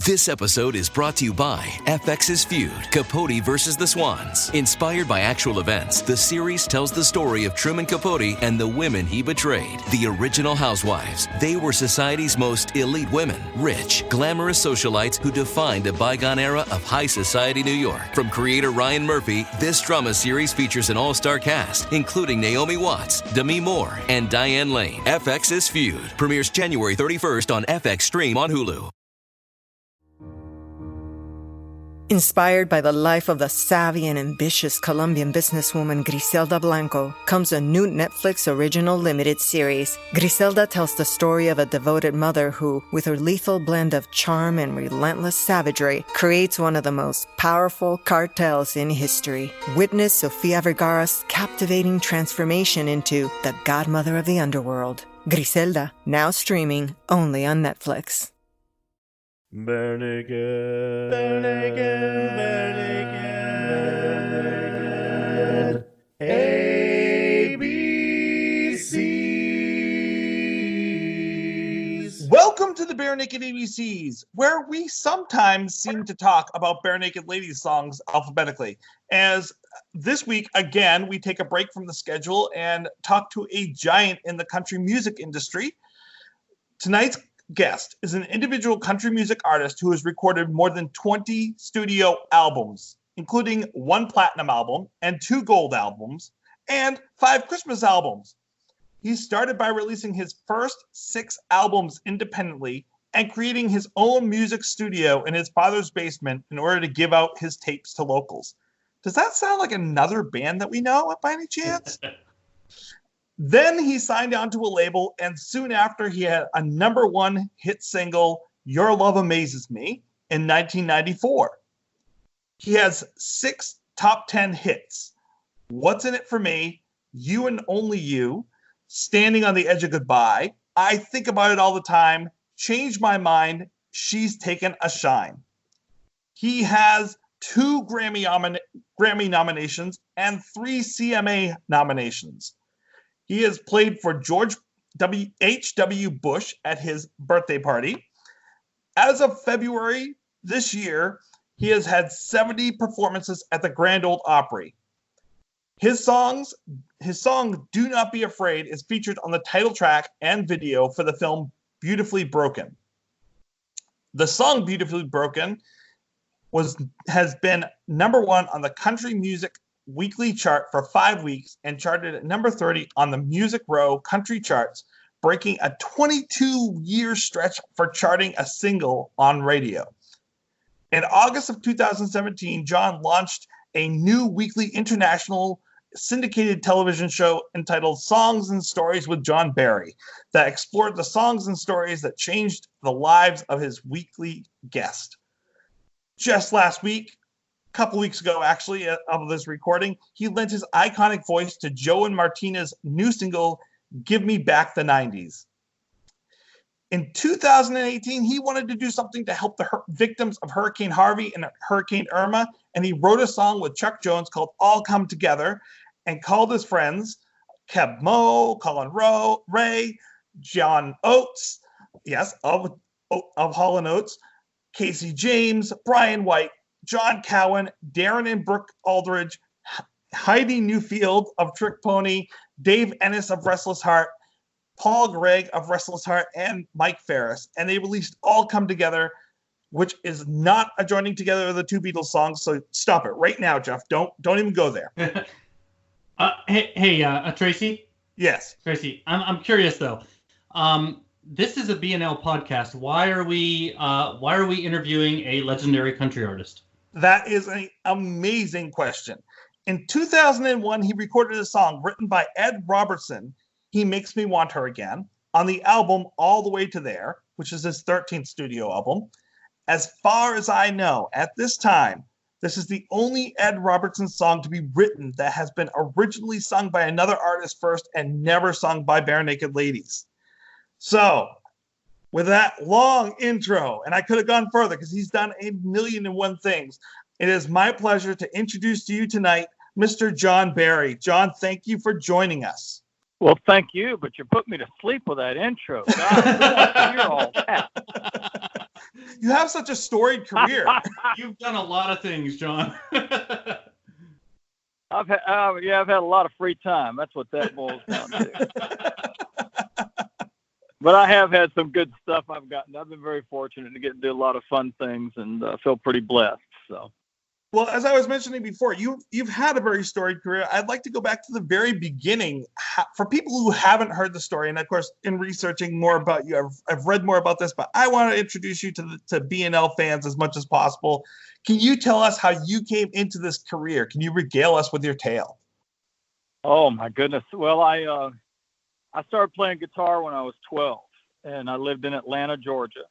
This episode is brought to you by FX's Feud, Capote versus the Swans. Inspired by actual events, the series tells the story of Truman Capote and the women he betrayed. The original housewives. They were society's most elite women. Rich, glamorous socialites who defined a bygone era of high society New York. From creator Ryan Murphy, this drama series features an all-star cast, including Naomi Watts, Demi Moore, and Diane Lane. FX's Feud premieres January 31st on FX Stream on Hulu. Inspired by the life of the savvy and ambitious Colombian businesswoman Griselda Blanco comes a new Netflix original limited series. Griselda tells the story of a devoted mother who, with her lethal blend of charm and relentless savagery, creates one of the most powerful cartels in history. Witness Sofia Vergara's captivating transformation into the godmother of the underworld. Griselda, now streaming only on Netflix. Barenaked, Barenaked, Barenaked, ABCs. Welcome to the Barenaked ABCs, where we sometimes seem to talk about Barenaked Ladies songs alphabetically. As this week, again, we take a break from the schedule and talk to a giant in the country music industry. Tonight's guest is an individual country music artist who has recorded more than 20 studio albums, including 1 platinum album and 2 gold albums and 5 Christmas albums. He started by releasing his first 6 albums independently and creating his own music studio in his father's basement in order to give out his tapes to locals. Does that sound like another band that we know by any chance? Then he signed on to a label, and soon after he had a #1 hit single, Your Love Amazes Me, in 1994. He has 6 top 10 hits: What's in It for Me, You and Only You, Standing on the Edge of Goodbye, I Think About It All the Time, Change My Mind, She's Taken a Shine. He has 2 Grammy nominations and 3 CMA nominations. He has played for George H.W. Bush at his birthday party. As of February this year, he has had 70 performances at the Grand Ole Opry. His song Do Not Be Afraid is featured on the title track and video for the film Beautifully Broken. The song Beautifully Broken has been #1 on the country music weekly chart for 5 weeks and charted at number 30 on the Music Row country charts, breaking a 22-year stretch for charting a single on radio. In August of 2017, John launched a new weekly international syndicated television show entitled Songs and Stories with John Barry that explored the songs and stories that changed the lives of his weekly guest. Just last week, couple weeks ago, actually, of this recording, he lent his iconic voice to Joe and Martina's new single, Give Me Back the 90s. In 2018, he wanted to do something to help the victims of Hurricane Harvey and Hurricane Irma, and he wrote a song with Chuck Jones called All Come Together and called his friends Keb Mo, Colin Ray, John Oates, yes, of Hall & Oates, Casey James, Brian White, John Cowan, Darren and Brooke Aldridge, Heidi Newfield of Trick Pony, Dave Ennis of Restless Heart, Paul Gregg of Restless Heart, and Mike Ferris. And they released All Come Together, which is not a joining together of the 2 Beatles songs. So stop it right now, Jeff. Don't even go there. Hey, Tracy? Yes. Tracy, I'm curious though. This is a B&L podcast. Why are we interviewing a legendary country artist? That is an amazing question. In 2001, he recorded a song written by Ed Robertson, He Makes Me Want Her Again, on the album All the Way to There, which is his 13th studio album. As far as I know, at this time, this is the only Ed Robertson song to be written that has been originally sung by another artist first and never sung by Barenaked Ladies. So, with that long intro, and I could have gone further because he's done 1,000,001 things, it is my pleasure to introduce to you tonight Mr. John Barry. John, thank you for joining us. Well, thank you, but you put me to sleep with that intro. God, I want to hear all that. You have such a storied career. You've done a lot of things, John. I've had a lot of free time. That's what that boils down to. But I have had some good stuff I've gotten. I've been very fortunate to get to do a lot of fun things and feel pretty blessed. So. Well, as I was mentioning before, you've had a very storied career. I'd like to go back to the very beginning for people who haven't heard the story. And of course, in researching more about you, I've read more about this, but I want to introduce you to B&L fans as much as possible. Can you tell us how you came into this career? Can you regale us with your tale? Oh my goodness. Well, I started playing guitar when I was 12, and I lived in Atlanta, Georgia.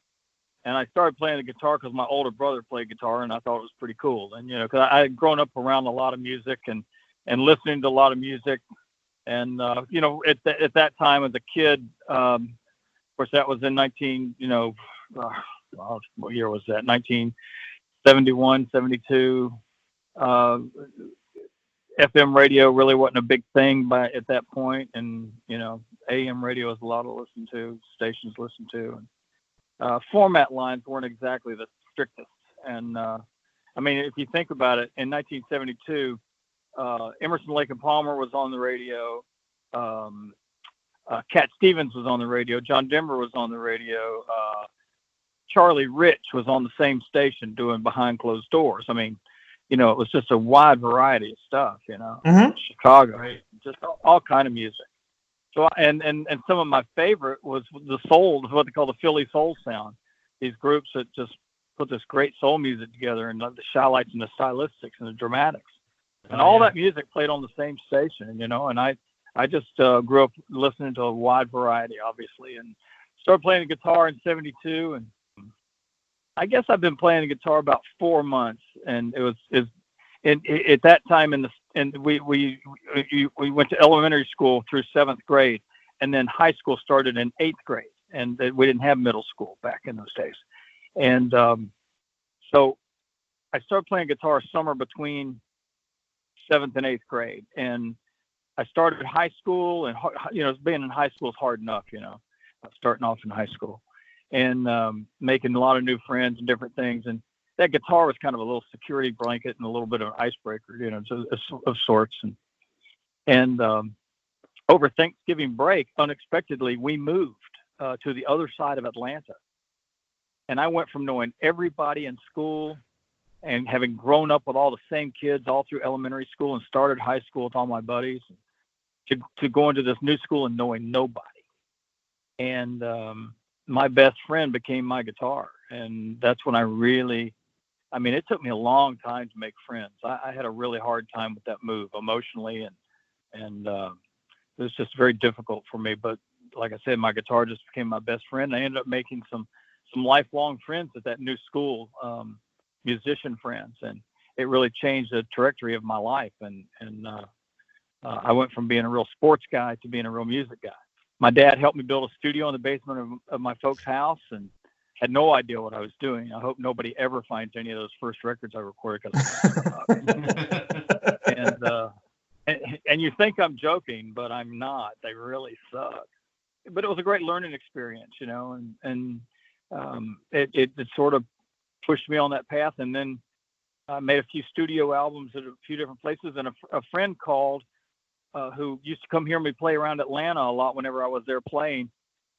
And I started playing the guitar because my older brother played guitar, and I thought it was pretty cool. And, because I had grown up around a lot of music and listening to a lot of music. And, at that time as a kid, of course, that was in what year was that? 1971, 72. FM radio really wasn't a big thing at that point. And, AM radio was a lot to listen to, stations listen to. And, format lines weren't exactly the strictest. And, if you think about it, in 1972, Emerson, Lake and Palmer was on the radio. Cat Stevens was on the radio. John Denver was on the radio. Charlie Rich was on the same station doing Behind Closed Doors. It was just a wide variety of stuff, Chicago, right? Just all kind of music. So, and some of my favorite was the soul, what they call the Philly soul sound. These groups that just put this great soul music together, and the shylights and the stylistics and the dramatics, and all that music played on the same station. And I just grew up listening to a wide variety, obviously, and started playing the guitar in '72. And I guess I've been playing the guitar about 4 months, and it was at that time we went to elementary school through 7th grade, and then high school started in 8th grade, and we didn't have middle school back in those days. And so I started playing guitar summer between 7th and 8th grade, and I started high school, and being in high school is hard enough, starting off in high school, and making a lot of new friends and different things. And that guitar was kind of a little security blanket and a little bit of an icebreaker, of sorts. And over Thanksgiving break, unexpectedly, we moved to the other side of Atlanta. And I went from knowing everybody in school and having grown up with all the same kids all through elementary school and started high school with all my buddies to going to this new school and knowing nobody. And my best friend became my guitar. And that's when it took me a long time to make friends. I had a really hard time with that move emotionally, and it was just very difficult for me. But like I said, my guitar just became my best friend. I ended up making some lifelong friends at that new school, musician friends, and it really changed the trajectory of my life. And I went from being a real sports guy to being a real music guy. My dad helped me build a studio in the basement of my folks' house, and had no idea what I was doing. I hope nobody ever finds any of those first records I recorded. And you think I'm joking, but I'm not. They really suck. But it was a great learning experience, and it sort of pushed me on that path. And then I made a few studio albums at a few different places, and a friend called who used to come hear me play around Atlanta a lot whenever I was there playing.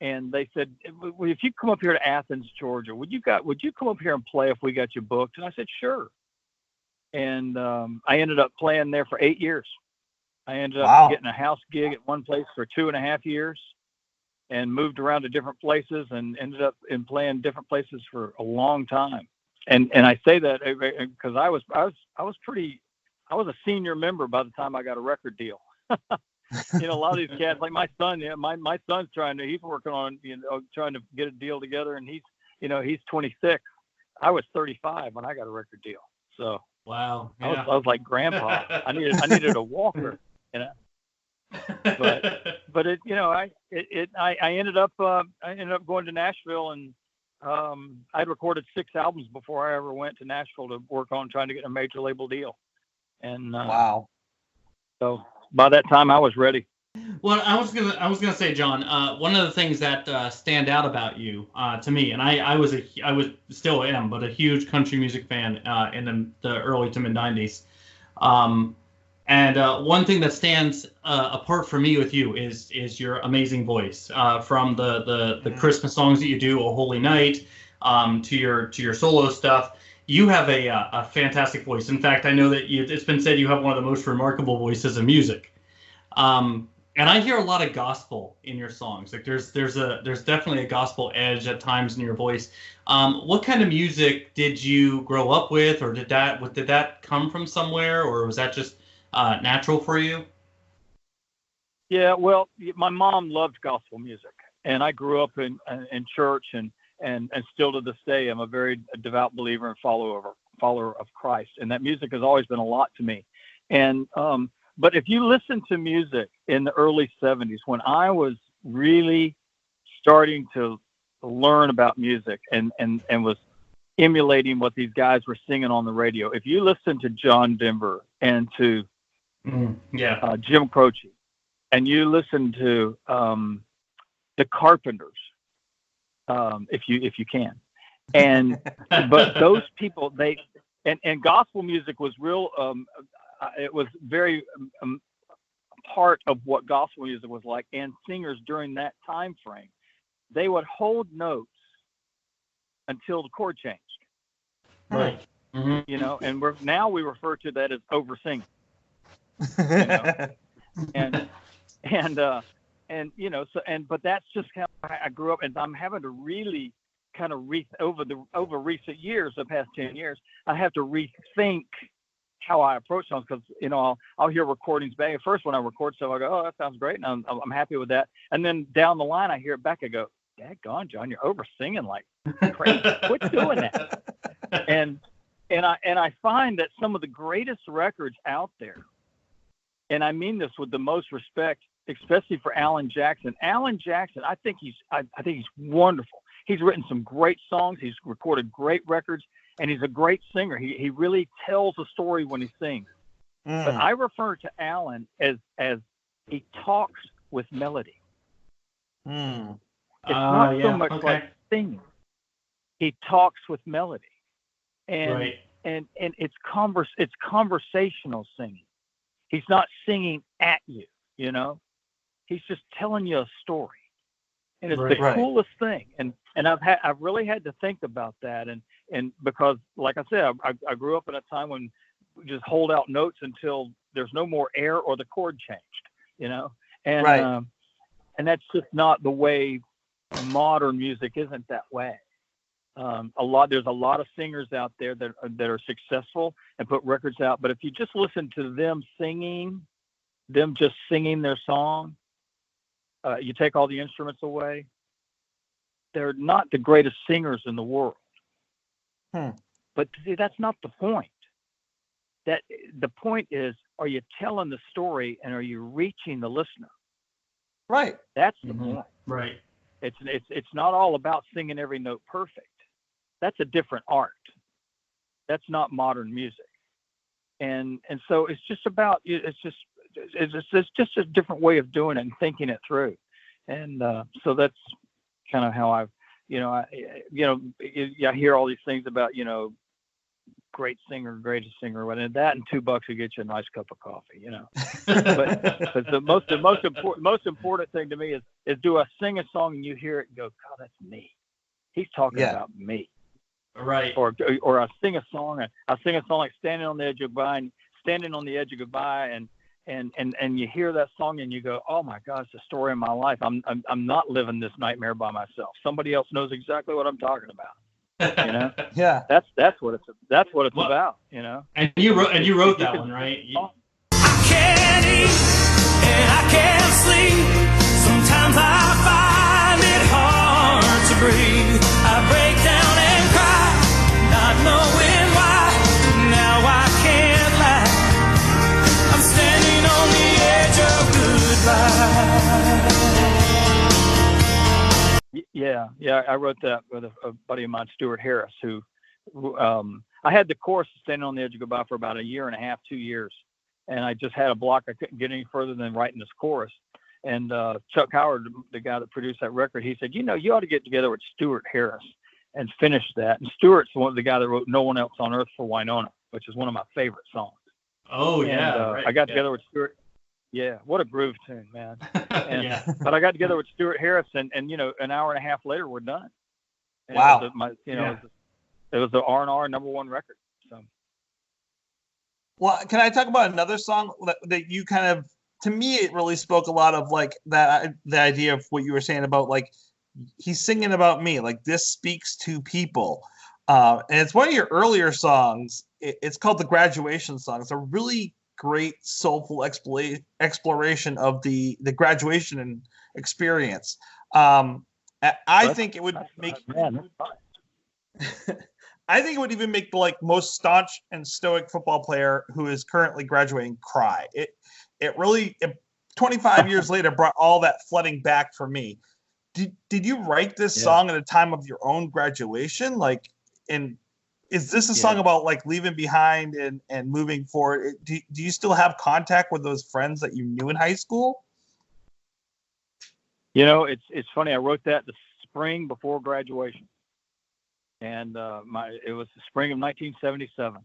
And they said, well, if you come up here to Athens, Georgia, would you come up here and play if we got you booked? And I said, sure. And I ended up playing there for 8 years. I ended up getting a house gig at one place for 2.5 years, and moved around to different places, and ended up playing different places for a long time. And I say that because I was a senior member by the time I got a record deal. A lot of these cats, like my son, my son's he's working on, trying to get a deal together, and he's 26. I was 35 when I got a record deal. So wow, yeah. I was like grandpa. I needed a walker, But it, I ended up going to Nashville, and I'd recorded 6 albums before I ever went to Nashville to work on trying to get a major label deal. And wow. So by that time I was ready. Well, I was gonna say, John. One of the things that stand out about you, to me, and I was still am, but a huge country music fan in the early to mid '90s. Um, and one thing that stands apart for me with you is your amazing voice. From the Christmas songs that you do, "O Holy Night," to your solo stuff. You have a fantastic voice. In fact, I know that it's been said you have one of the most remarkable voices in music. And I hear a lot of gospel in your songs. Like there's definitely a gospel edge at times in your voice. What kind of music did you grow up with, or did that come from somewhere, or was that just natural for you? Yeah, well, my mom loved gospel music, and I grew up in church, and still to this day, I'm a very devout believer and follower of Christ, and that music has always been a lot to me. And but if you listen to music in the early 70s, when I was really starting to learn about music and was emulating what these guys were singing on the radio, if you listen to John Denver and to Jim Croce, and you listen to the Carpenters, if you can, and but those people, they and gospel music was real. It was very part of what gospel music was like, and singers during that time frame, they would hold notes until the chord changed. Right. Mm-hmm. You know, and we refer to that as over singing. You know? and you know, but that's just how I grew up, and I'm having to really kind of over recent years, the past 10 years, I have to rethink how I approach songs, because you know I'll hear recordings back. At first, when I record stuff, I go, "Oh, that sounds great," and I'm happy with that. And then down the line, I hear it back. I go, "Daggone, John, you're over singing like crazy. Quit doing that." And I find that some of the greatest records out there, and I mean this with the most respect, especially for Alan Jackson. Alan Jackson, I think he's wonderful. He's written some great songs. He's recorded great records. And he's a great singer. He really tells a story when he sings. But I refer to Alan as he talks with melody. It's not so much like singing. He talks with melody, and and it's conversational singing. He's not singing at you. You know, he's just telling you a story, and it's the coolest thing. And I've really had to think about that, and because, like I said, I grew up in a time when we just hold out notes until there's no more air or the chord changed, you know, and that's just not the way. Modern music isn't that way. There's a lot of singers out there that are successful and put records out, but if you just listen to them just singing their song, you take all the instruments away, they're not the greatest singers in the world. But see, that's not the point. That the point is, are you telling the story and are you reaching the listener? Right. That's the point. Right. It's not all about singing every note perfect. That's a different art. That's not modern music. And so it's just a different way of doing it and thinking it through. And so that's kind of how I hear all these things about, greatest singer, and that and $2 will get you a nice cup of coffee, But the most important thing to me is do I sing a song and you hear it and go, God, that's me. He's talking about me. Right. Or I sing a song like standing on the edge of goodbye, and you hear that song and you go, oh my God, it's the story of my life. I'm not living this nightmare by myself. Somebody else knows exactly what I'm talking about. Yeah. That's what it's about. And you wrote that one, right? I can't eat and I can't sleep. Sometimes I find it hard to breathe. I break down and cry, not knowing why. Now I can't lie. I'm standing on the edge of goodbye. Yeah, I wrote that with a buddy of mine, Stuart Harris, who I had the chorus standing on the edge of goodbye for about a year and a half, 2 years. And I just had a block. I couldn't get any further than writing this chorus. And Chuck Howard, the guy that produced that record, he said, you ought to get together with Stuart Harris and finish that. And Stuart's the guy that wrote No One Else on Earth for Winona, which is one of my favorite songs. Oh, yeah. And, right. I got together with Stuart. Yeah, what a groove tune, man. And, Yeah. But I got together with Stuart Harris, and an hour and a half later, we're done. And wow. It was the R&R #1 record. So. Well, can I talk about another song that you kind of, to me, it really spoke a lot of like that, the idea of what you were saying about like, he's singing about me, like this speaks to people. And it's one of your earlier songs. It's called The Graduation Song. It's a really great soulful exploration of the graduation experience. I think it would make I think it would even make the like most staunch and stoic football player who is currently graduating cry. It really 25 years later brought all that flooding back for me. Did you write this song at a time of your own graduation? Like, and is this a song about like leaving behind and moving forward? Do you still have contact with those friends that you knew in high school? It's funny. I wrote that the spring before graduation, and it was the spring of 1977,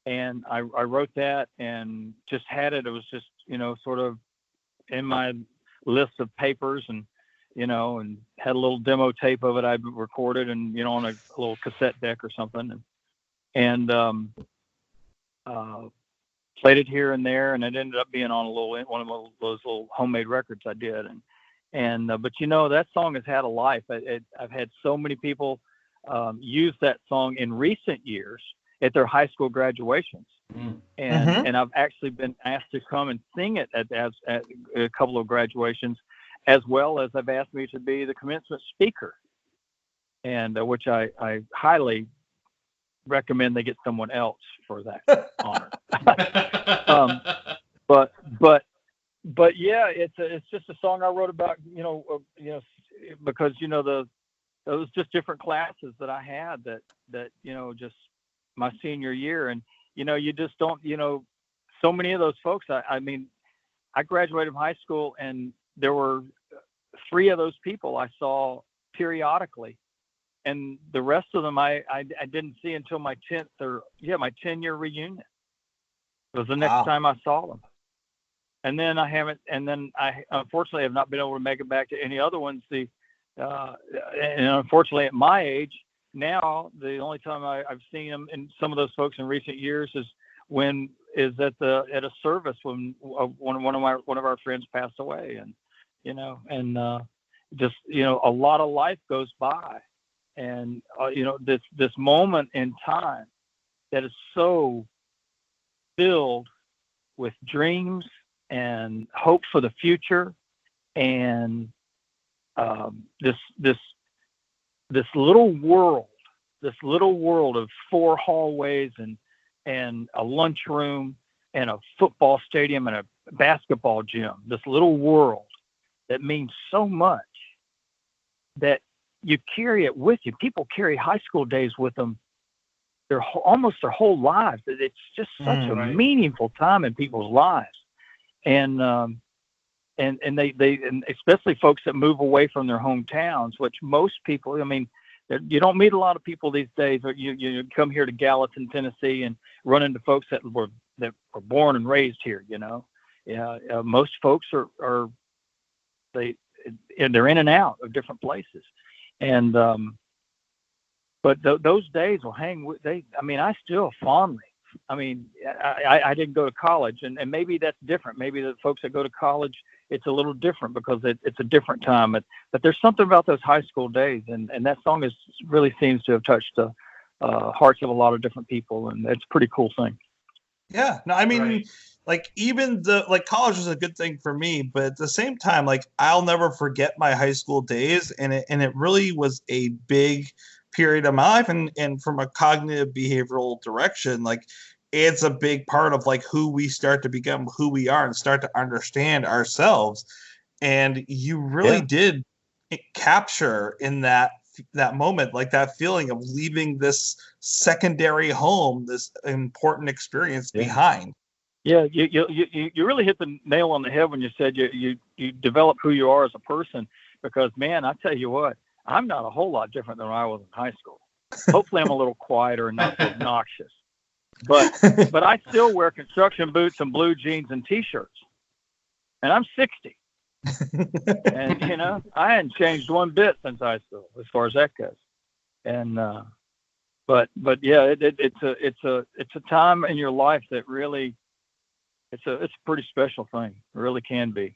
and I wrote that and just had it. It was just sort of in my list of papers, and and had a little demo tape of it I recorded, and on a little cassette deck or something, and played it here and there, and it ended up being on one of those little homemade records I did, but that song has had a life. I've had so many people use that song in recent years at their high school graduations, and I've actually been asked to come and sing it at a couple of graduations, as well as they've asked me to be the commencement speaker, and which I highly recommend they get someone else for that honor. But yeah, it's just a song I wrote about, because those just different classes that I had that just my senior year, and you just don't, so many of those folks. I mean, I graduated from high school, and there were 3 of those people I saw periodically, and the rest of them I didn't see until my 10-year reunion. It was the next time I saw them. And then I unfortunately have not been able to make it back to any other ones. And unfortunately at my age now, the only time I've seen them, and some of those folks in recent years, is at a service when one of our friends passed away, and just a lot of life goes by, and this moment in time that is so filled with dreams and hope for the future, and this little world of 4 hallways and a lunchroom and a football stadium and a basketball gym. This little world that means so much that you carry it with you. People carry high school days with them almost their whole lives. It's just such a meaningful time in people's lives. And they especially folks that move away from their hometowns, which most people, I mean, you don't meet a lot of people these days. You come here to Gallatin, Tennessee, and run into folks that were born and raised here. Most folks they're in and out of different places, and but those days will hang with. I still fondly. I didn't go to college, and maybe that's different. Maybe the folks that go to college, it's a little different because it's a different time. But there's something about those high school days, and that song really seems to have touched the hearts of a lot of different people, and it's a pretty cool thing. Yeah, no, like even college was a good thing for me, but at the same time, like I'll never forget my high school days, and it really was a big period of my life, and from a cognitive behavioral direction, like it's a big part of like who we start to become, who we are, and start to understand ourselves. And you really did capture in that moment, like that feeling of leaving this secondary home, this important experience behind. Yeah, you really hit the nail on the head when you said you develop who you are as a person, because, man, I tell you what, I'm not a whole lot different than I was in high school. Hopefully I'm a little quieter and not so obnoxious. But I still wear construction boots and blue jeans and T-shirts. And I'm 60. And, you know, I hadn't changed one bit since high school as far as that goes. And but yeah, it's a time in your life that really it's a pretty special thing. It really can be.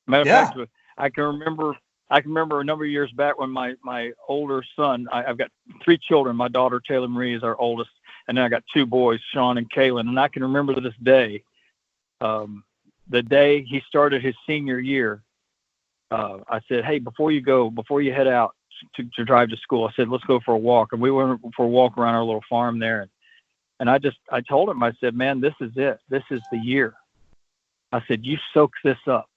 Matter of fact, I can remember a number of years back when my older son, I've got 3 children. My daughter Taylor Marie is our oldest, and then I got 2 boys, Sean and Kaylin. And I can remember to this day, the day he started his senior year, I said, "Hey, before you head out to drive to school," I said, "Let's go for a walk." And we went for a walk around our little farm there. And I told him, I said, "Man, this is it. This is the year." I said, "You soak this up."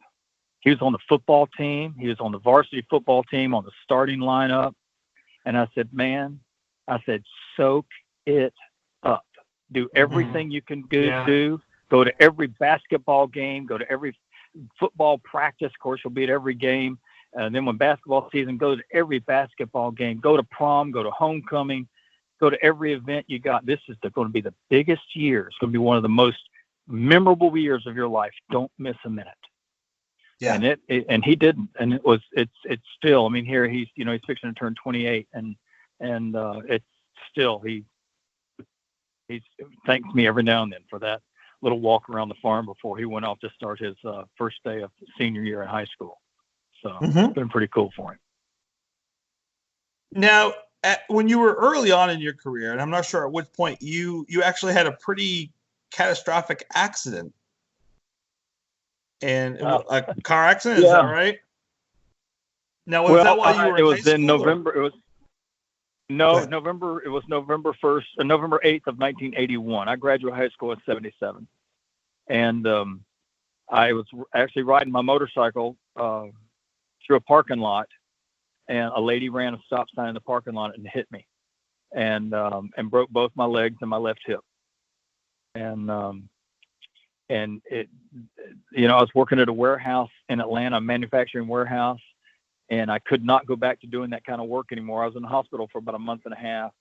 He was on the football team. He was on the varsity football team on the starting lineup. And I said, "Man," I said, "soak it up. Do everything you can do. Go to every basketball game. Go to every football practice. Of course, you'll be at every game. And then when basketball season, go to every basketball game. Go to prom. Go to homecoming. Go to every event you got. This is going to be the biggest year. It's going to be one of the most memorable years of your life. Don't miss a minute." Yeah. And he didn't. And it's still, I mean, here he's fixing to turn 28, and it's still, he thanks me every now and then for that little walk around the farm before he went off to start his first day of senior year in high school. So it's been pretty cool for him. Now, when you were early on in your career, and I'm not sure at what point, you actually had a pretty catastrophic accident. And a car accident, is that right? Now, was that while you were in high school? In November. Or? November. It was November 1st, November 8th of 1981. I graduated high school in '77, and I was actually riding my motorcycle through a parking lot, and a lady ran a stop sign in the parking lot and hit me, and broke both my legs and my left hip, and it, I was working at a warehouse in Atlanta, a manufacturing warehouse, and I could not go back to doing that kind of work anymore. I was in the hospital for about a month and a half.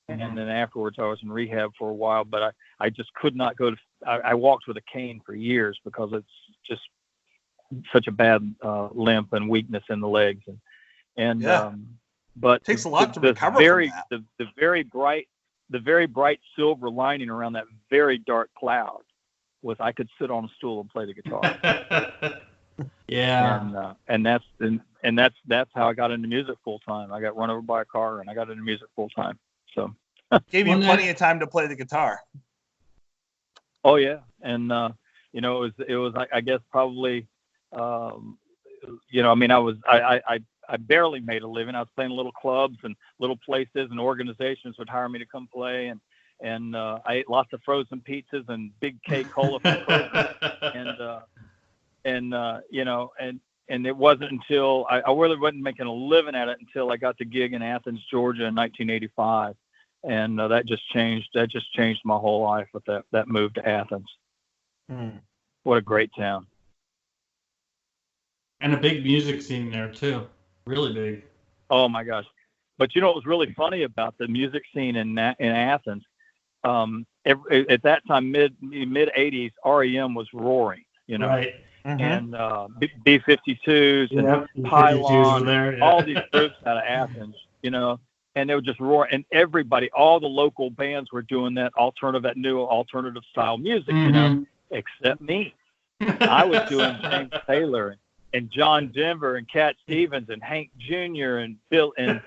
And then afterwards I was in rehab for a while, but I just could not go to, I walked with a cane for years because it's just such a bad limp and weakness in the legs. But it takes a lot to recover from that. The very bright silver lining around that very dark cloud was I could sit on a stool and play the guitar. Yeah. And that's how I got into music full time. I got run over by a car and I got into music full time. So gave you plenty of time to play the guitar. Oh yeah. And it was I guess probably I barely made a living. I was playing little clubs and little places, and organizations would hire me to come play, and I ate lots of frozen pizzas and big K cola from Kroger. And it wasn't until I really wasn't making a living at it until I got the gig in Athens, Georgia in 1985. And that just changed my whole life with that move to Athens. What a great town. And a big music scene there too. Really big. Oh my gosh. But what was really funny about the music scene in Athens, at that time, mid 80s, REM was roaring, Right. And B-52s and Pylon, all these groups out of Athens, and they would just roar. And everybody, all the local bands were doing that new alternative style music, except me. I was doing James Taylor and John Denver and Cat Stevens and Hank Jr. and Bill and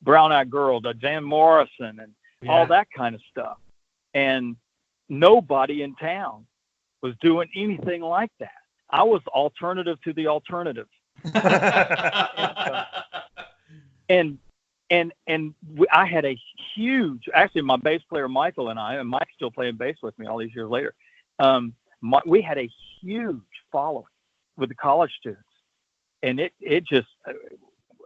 Brown Eyed Girl, Dan Morrison, and all that kind of stuff. And nobody in town was doing anything like that. I was alternative to the alternative. And I had a huge, actually my bass player Michael and Mike's still playing bass with me all these years later. We had a huge following with the college students, and it just,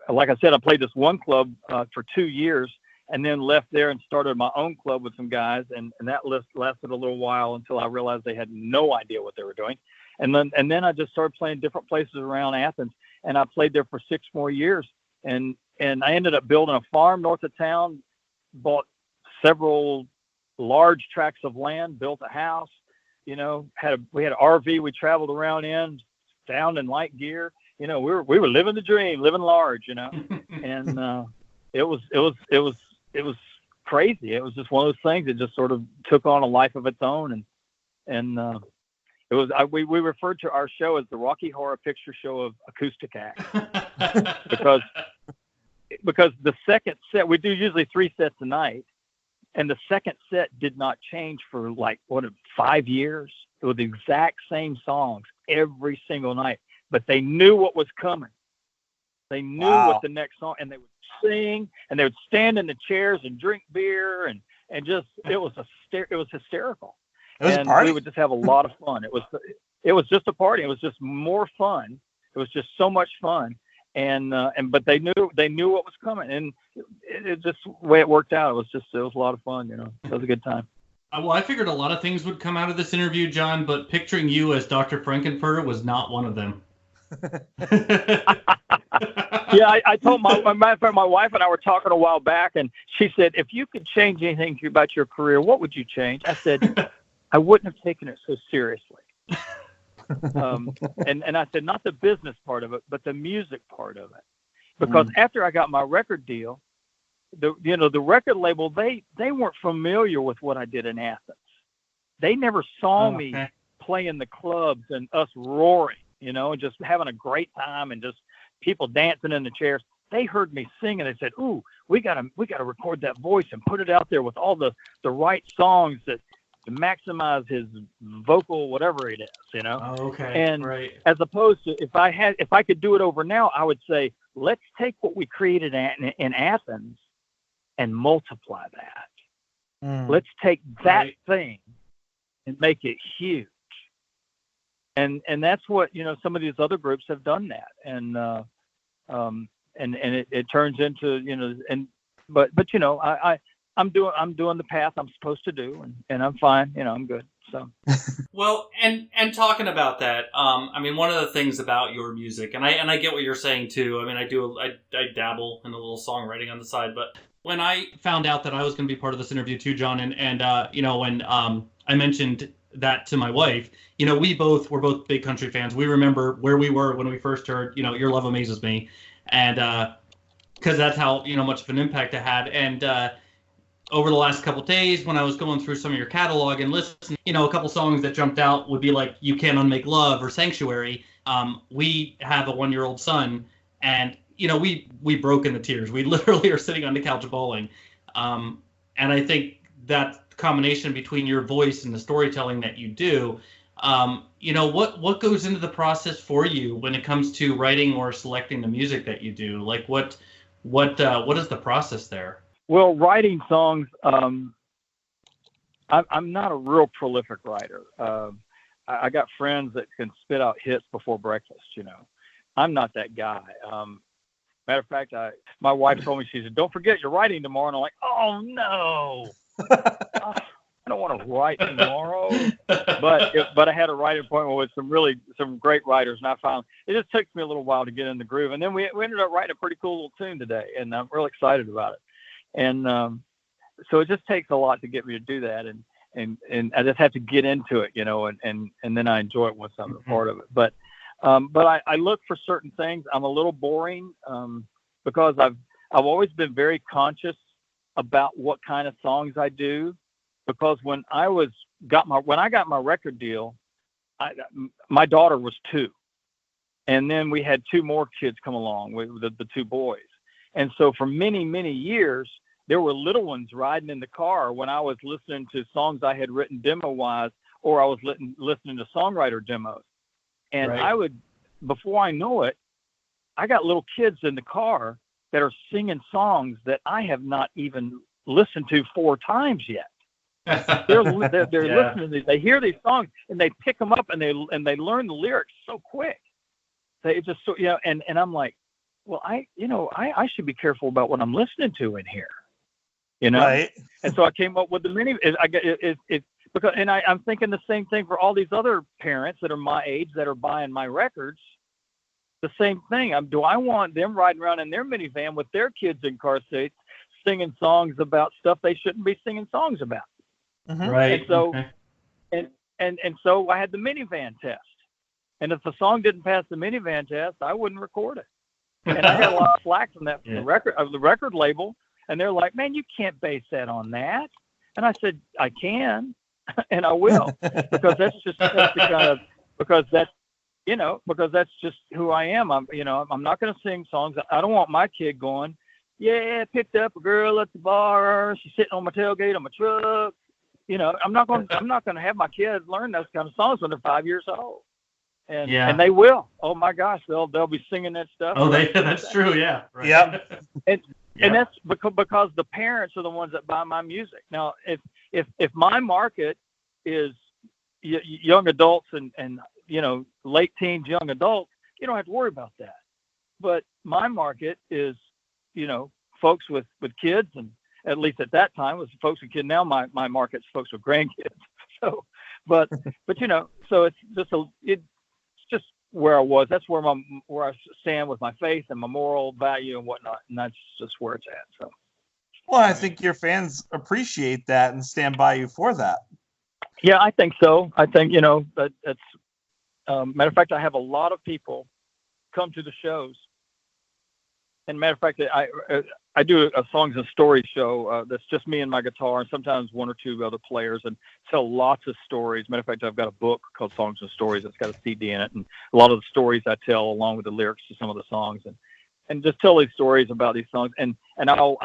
like I said, I played this one club for 2 years, and then left there and started my own club with some guys. And that list lasted a little while until I realized they had no idea what they were doing. And then I just started playing different places around Athens, and I played there for 6 more years. And I ended up building a farm north of town, bought several large tracts of land, built a house, we had an RV we traveled around in, down in light gear. We were living the dream, living large, and it was crazy. It was just one of those things that just sort of took on a life of its own. And it was, we referred to our show as the Rocky Horror Picture Show of acoustic acts because the second set, we do usually 3 sets a night. And the second set did not change for 5 years. It was the exact same songs every single night, but they knew what was coming. They knew what the next song, and they would sing, and they would stand in the chairs and drink beer, and just it was hysterical. It was and a party. We would just have a lot of fun. It was just a party. It was just more fun. It was just so much fun. But they knew what was coming, and it just the way it worked out. It was a lot of fun, It was a good time. Well, I figured a lot of things would come out of this interview, John, but picturing you as Dr. Frankenfurter was not one of them. Yeah, I told my wife and I were talking a while back, and she said, if you could change anything about your career, what would you change? I said, I wouldn't have taken it so seriously. And I said, not the business part of it, but the music part of it. Because after I got my record deal, the record label, they weren't familiar with what I did in Athens. They never saw me play in the clubs and us roaring, and just having a great time and just people dancing in the chairs. They heard me sing and they said, "Ooh, we gotta record that voice and put it out there with all the right songs to maximize his vocal, whatever it is, And as opposed to if I could do it over now, I would say, let's take what we created in Athens and multiply that. Let's take that thing and make it huge. And that's what, some of these other groups have done that. And it turns into, but I'm doing the path I'm supposed to do, and I'm fine. I'm good. So. Well, and talking about that, one of the things about your music, and I get what you're saying too. I dabble in a little songwriting on the side, but when I found out that I was going to be part of this interview too, John, and when I mentioned that to my wife, we're both big country fans. We remember where we were when we first heard, Your Love Amazes Me, and because that's how much of an impact it had. And over the last couple of days, when I was going through some of your catalog and listening, a couple songs that jumped out would be like "You Can't Unmake Love" or "Sanctuary." We have a 1-year-old son, and we broke into tears. We literally are sitting on the couch bawling, and I think that combination between your voice and the storytelling that you do, what goes into the process for you when it comes to writing or selecting the music that you do? Like what is the process there? Well, writing songs, I'm not a real prolific writer. I got friends that can spit out hits before breakfast. I'm not that guy. Matter of fact, my wife told me, she said, "Don't forget you're writing tomorrow." And I'm like, "Oh no, I don't want to write tomorrow." But I had a writing appointment with some great writers, and I found it just took me a little while to get in the groove. And then we ended up writing a pretty cool little tune today, and I'm real excited about it. And so it just takes a lot to get me to do that, and I just have to get into it, and then I enjoy it once I'm a part of it. But I look for certain things. I'm a little boring because I've always been very conscious about what kind of songs I do, because when I got my record deal, my daughter was 2, and then we had 2 more kids come along with the 2 boys. And so for many, many years, there were little ones riding in the car when I was listening to songs I had written demo-wise, or I was listening to songwriter demos. And I would, before I know it, I got little kids in the car that are singing songs that I have not even listened to 4 times yet. They're listening to these. They hear these songs and they pick them up and they learn the lyrics so quick. They just and I'm like, well, I should be careful about what I'm listening to in here. you know? Right. And so I came up with the mini. Because, and I'm thinking the same thing for all these other parents that are my age that are buying my records. The same thing. Do I want them riding around in their minivan with their kids in car seats singing songs about stuff they shouldn't be singing songs about? Mm-hmm. Right. And so, Okay. and so I had the minivan test. And if the song didn't pass the minivan test, I wouldn't record it. And I got a lot of flack from that from the record label. And they're like, "Man, you can't base that on that." And I said, "I can, and I will, because that's the kind of, because that's just who I am. I'm not going to sing songs. I don't want my kid going, yeah, picked up a girl at the bar. She's sitting on my tailgate on my truck. I'm not going to have my kids learn those kind of songs when they're 5 years old. And they will. Oh my gosh, they'll be singing that stuff. Oh, that's true. Yeah. Right. Yep. And that's because the parents are the ones that buy my music. Now, if my market is young adults and late teens, young adults, you don't have to worry about that. But my market is, folks with kids, and at least at that time was folks with kids. Now my market's folks with grandkids. So, but so it's just where I was. That's where I stand with my faith and my moral value and whatnot, and that's just where it's at. So, well, I think your fans appreciate that and stand by you for that. Yeah, I think so. I think that's matter of fact, I have a lot of people come to the shows. And matter of fact, I do a songs and stories show that's just me and my guitar, and sometimes one or two other players, and tell lots of stories. Matter of fact, I've got a book called Songs and Stories that's got a CD in it, and a lot of the stories I tell along with the lyrics to some of the songs, and just tell these stories about these songs. And I'll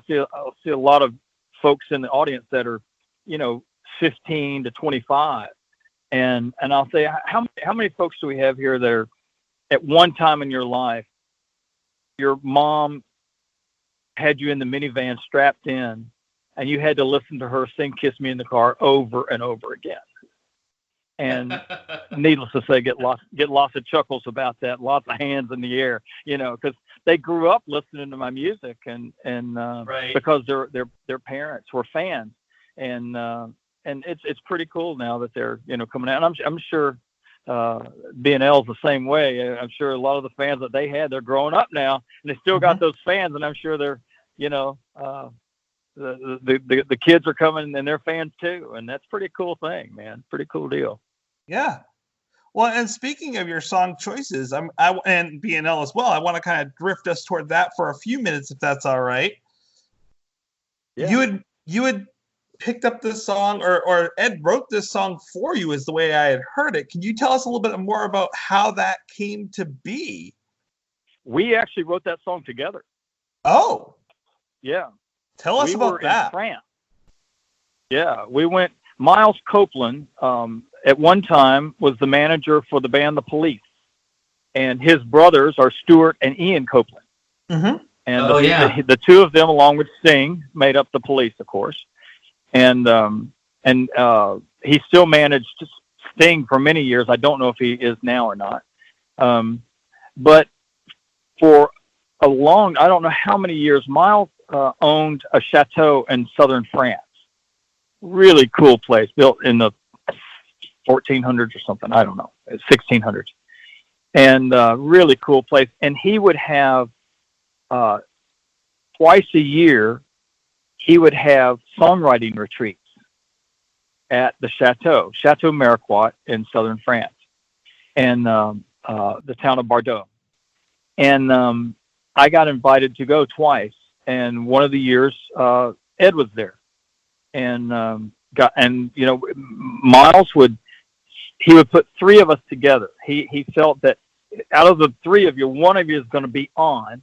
see a lot of folks in the audience that are 15 to 25, and I'll say, how many folks do we have here that are at one time in your life, your mom had you in the minivan strapped in, and you had to listen to her sing "Kiss Me" in the car over and over again. And needless to say, get lots of chuckles about that, lots of hands in the air, because they grew up listening to my music, and right. because their parents were fans, and it's pretty cool now that they're coming out. And I'm sure B&L's the same way. I'm sure a lot of the fans that they had, they're growing up now, and they still got those fans, and I'm sure they're the kids are coming and they're fans too, and that's a pretty cool thing, man. Pretty cool deal. Yeah. Well, and speaking of your song choices, and B&L as well, I want to kind of drift us toward that for a few minutes, if that's all right. Yeah. You had picked up this song, or Ed wrote this song for you, is the way I had heard it. Can you tell us a little bit more about how that came to be? We actually wrote that song together. Oh. Yeah. Tell us about that. In France. Yeah, we went. Miles Copeland, at one time, was the manager for the band The Police, and his brothers are Stuart and Ian Copeland. Mm-hmm. And the two of them, along with Sting, made up The Police, of course. And he still managed Sting for many years. I don't know if he is now or not. But for I don't know how many years, Miles owned a chateau in southern France. Really cool place, built in the 1400s or something. I don't know, 1600s. And really cool place. And he would have twice a year, he would have songwriting retreats at the Chateau Mariquat in southern France, and the town of Bordeaux. And I got invited to go twice, and one of the years Ed was there, and Miles would put three of us together. He felt that out of the three of you, one of you is going to be on,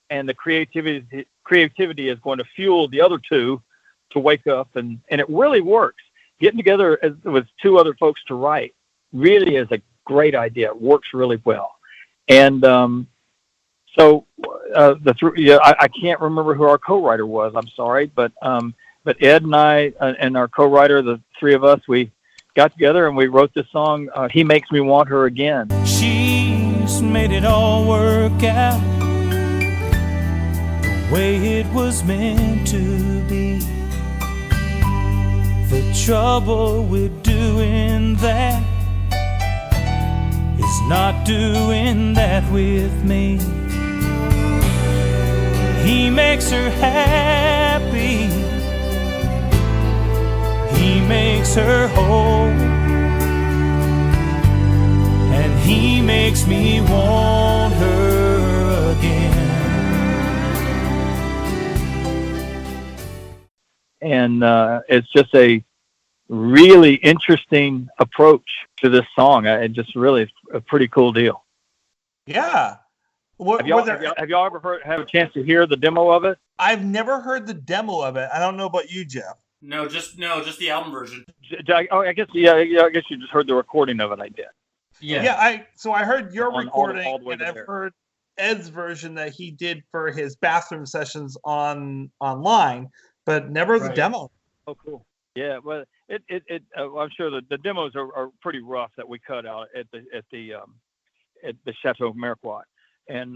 and the creativity is going to fuel the other two to wake up, and it really works. Getting together with two other folks to write really is a great idea. It works really well. And I can't remember who our co-writer was. I'm sorry, but Ed and I and our co-writer, the three of us, we got together and we wrote this song, He Makes Me Want Her Again. She's made it all work out. way it was meant to be. The trouble with doing that is not doing that with me. He makes her happy, he makes her whole, and he makes me want her again. And it's just a really interesting approach to this song. It just really a pretty cool deal. Yeah. Have y'all ever have a chance to hear the demo of it? I've never heard the demo of it. I don't know about you, Jeff. No, just the album version. I guess you just heard the recording of it. I did. Yeah. I heard your recording, all the way and I've heard Ed's version that he did for his bathroom sessions online, but never the demo. Oh, cool. Yeah, well, I'm sure the demos are pretty rough that we cut out at the Chateau Marquardt. And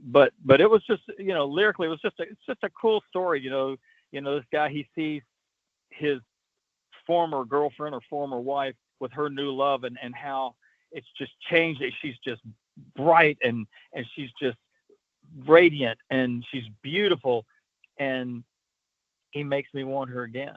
but it was just, lyrically, it's just a cool story. This guy, he sees his former girlfriend or former wife with her new love, and how it's just changed. She's just bright and she's just radiant and she's beautiful, and he makes me want her again.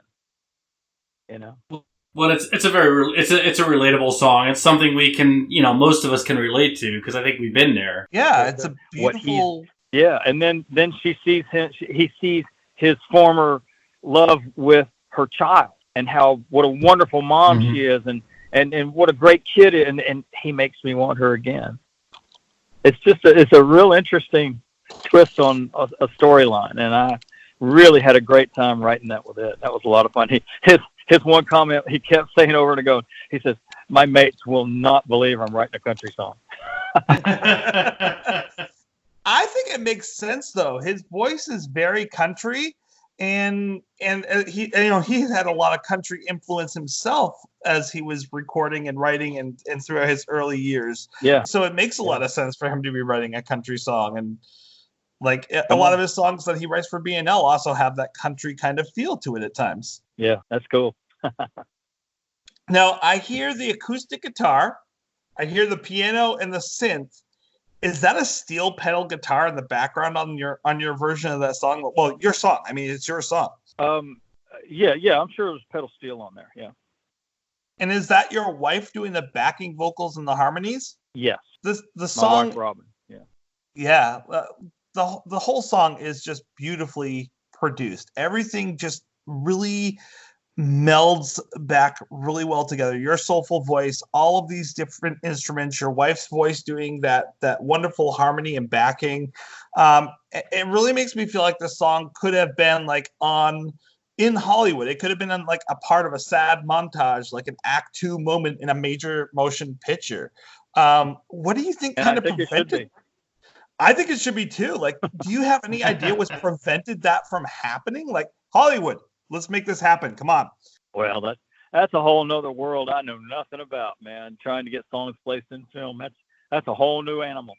Well, it's a relatable song. It's something we can, most of us can relate to, because I think we've been there. Yeah, it's a beautiful. And then she sees him. He sees his former love with her child, and what a wonderful mom she is, and what a great kid, and he makes me want her again. It's a real interesting twist on a storyline, and I really had a great time writing that with it. That was a lot of fun. His one comment he kept saying over and over, he says, "My mates will not believe I'm writing a country song." I think it makes sense, though. His voice is very country, and he he's had a lot of country influence himself as he was recording and writing and throughout his early years. Yeah. So it makes a lot of sense for him to be writing a country song, and a lot of his songs that he writes for BNL also have that country kind of feel to it at times. Yeah, that's cool. Now, I hear the acoustic guitar, I hear the piano and the synth. Is that a steel pedal guitar in the background on your version of that song? Well, your song. I mean, it's your song. Yeah, I'm sure there's pedal steel on there. Yeah. And is that your wife doing the backing vocals and the harmonies? Yes. The song. My wife, Robin. Yeah. Yeah. The whole song is just beautifully produced. Everything just really melds back really well together. Your soulful voice, all of these different instruments, your wife's voice doing that wonderful harmony and backing. It really makes me feel like the song could have been in Hollywood. It could have been a part of a sad montage, like an Act 2 moment in a major motion picture. What do you think kind of prevented? I think it should be too. Do you have any idea what's prevented that from happening? Hollywood, let's make this happen. Come on. Well, that's a whole nother world I know nothing about, man. Trying to get songs placed in film, that's a whole new animal.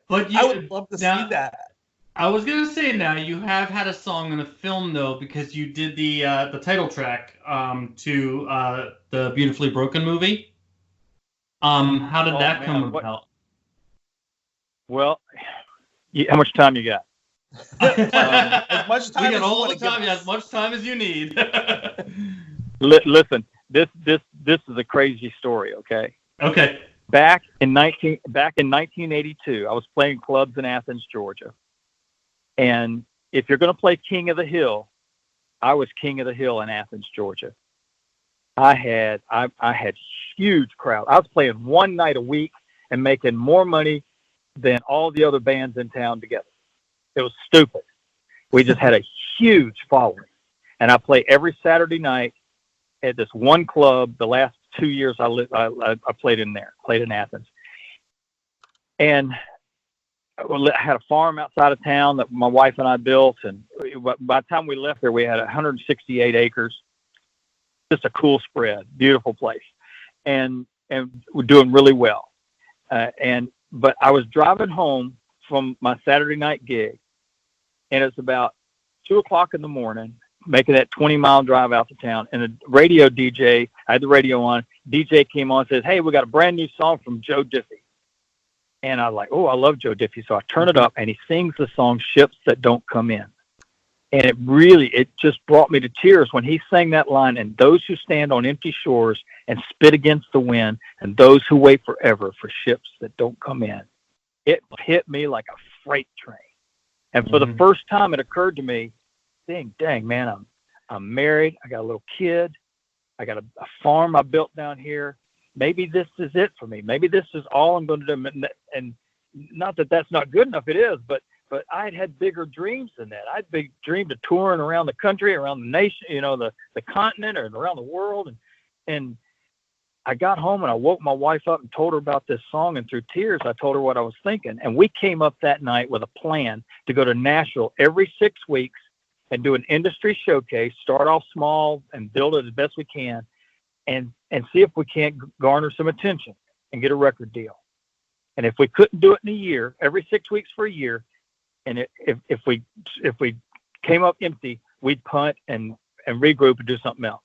But I would love to see that. I was gonna say, now you have had a song in a film, though, because you did the title track to the Beautifully Broken movie. How did that come about? Well, how much time you got? As much time. We got all the time. As much time as you need. Listen, this is a crazy story. Okay. Okay. Back in 1982, I was playing clubs in Athens, Georgia, and if you're going to play King of the Hill, I was King of the Hill in Athens, Georgia. I had huge crowd. I was playing one night a week and making more money than all the other bands in town together. It was stupid. We just had a huge following. And I play every Saturday night at this one club. The last 2 years I played in Athens. And I had a farm outside of town that my wife and I built. And by the time we left there, we had 168 acres. Just a cool spread, beautiful place. And we're doing really well. But I was driving home from my Saturday night gig, and it's about 2:00 in the morning, making that 20-mile drive out to town. And the radio DJ, I had the radio on. DJ came on and says, "Hey, we got a brand new song from Joe Diffie." And I was like, "Oh, I love Joe Diffie." So I turn it up, and he sings the song "Ships That Don't Come In." And it just brought me to tears when he sang that line, "And those who stand on empty shores and spit against the wind, and those who wait forever for ships that don't come in." It hit me like a freight train. And for the first time, it occurred to me, dang, man, I'm married. I got a little kid. I got a farm I built down here. Maybe this is it for me. Maybe this is all I'm going to do. And not that that's not good enough. It is, but I had bigger dreams than that. I'd dreamed of touring around the country, around the nation, the continent, or around the world. And I got home and I woke my wife up and told her about this song. And through tears, I told her what I was thinking. And we came up that night with a plan to go to Nashville every 6 weeks and do an industry showcase, start off small and build it as best we can, and see if we can't garner some attention and get a record deal. And if we couldn't do it in a year, every 6 weeks for a year, and if we came up empty, we'd punt and regroup and do something else.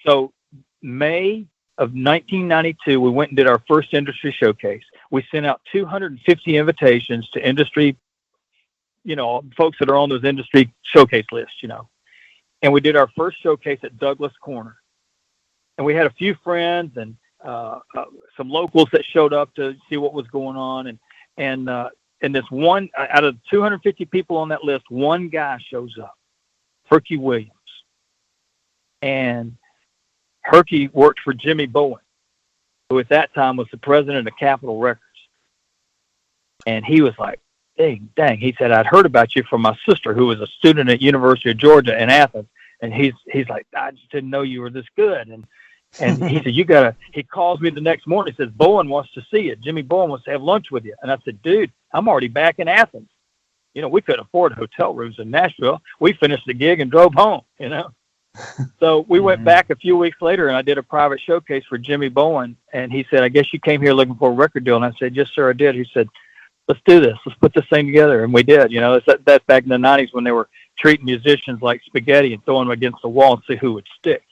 So May of 1992, we went and did our first industry showcase. We sent out 250 invitations to industry, folks that are on those industry showcase lists, and we did our first showcase at Douglas Corner. And we had a few friends and some locals that showed up to see what was going on. And this one, out of 250 people on that list, one guy shows up, Herky Williams. And Herky worked for Jimmy Bowen, who at that time was the president of Capitol Records. And he was like, dang. He said, "I'd heard about you from my sister, who was a student at University of Georgia in Athens." And he's like, "I just didn't know you were this good." And he said, he calls me the next morning. He says, "Bowen wants to see you. Jimmy Bowen wants to have lunch with you." And I said, "Dude, I'm already back in Athens. We couldn't afford hotel rooms in Nashville. We finished the gig and drove home, So we went back a few weeks later, and I did a private showcase for Jimmy Bowen. And he said, "I guess you came here looking for a record deal." And I said, "Yes, sir, I did." He said, "Let's do this. Let's put this thing together." And we did. That's back in the 90s when they were treating musicians like spaghetti and throwing them against the wall and see who would stick,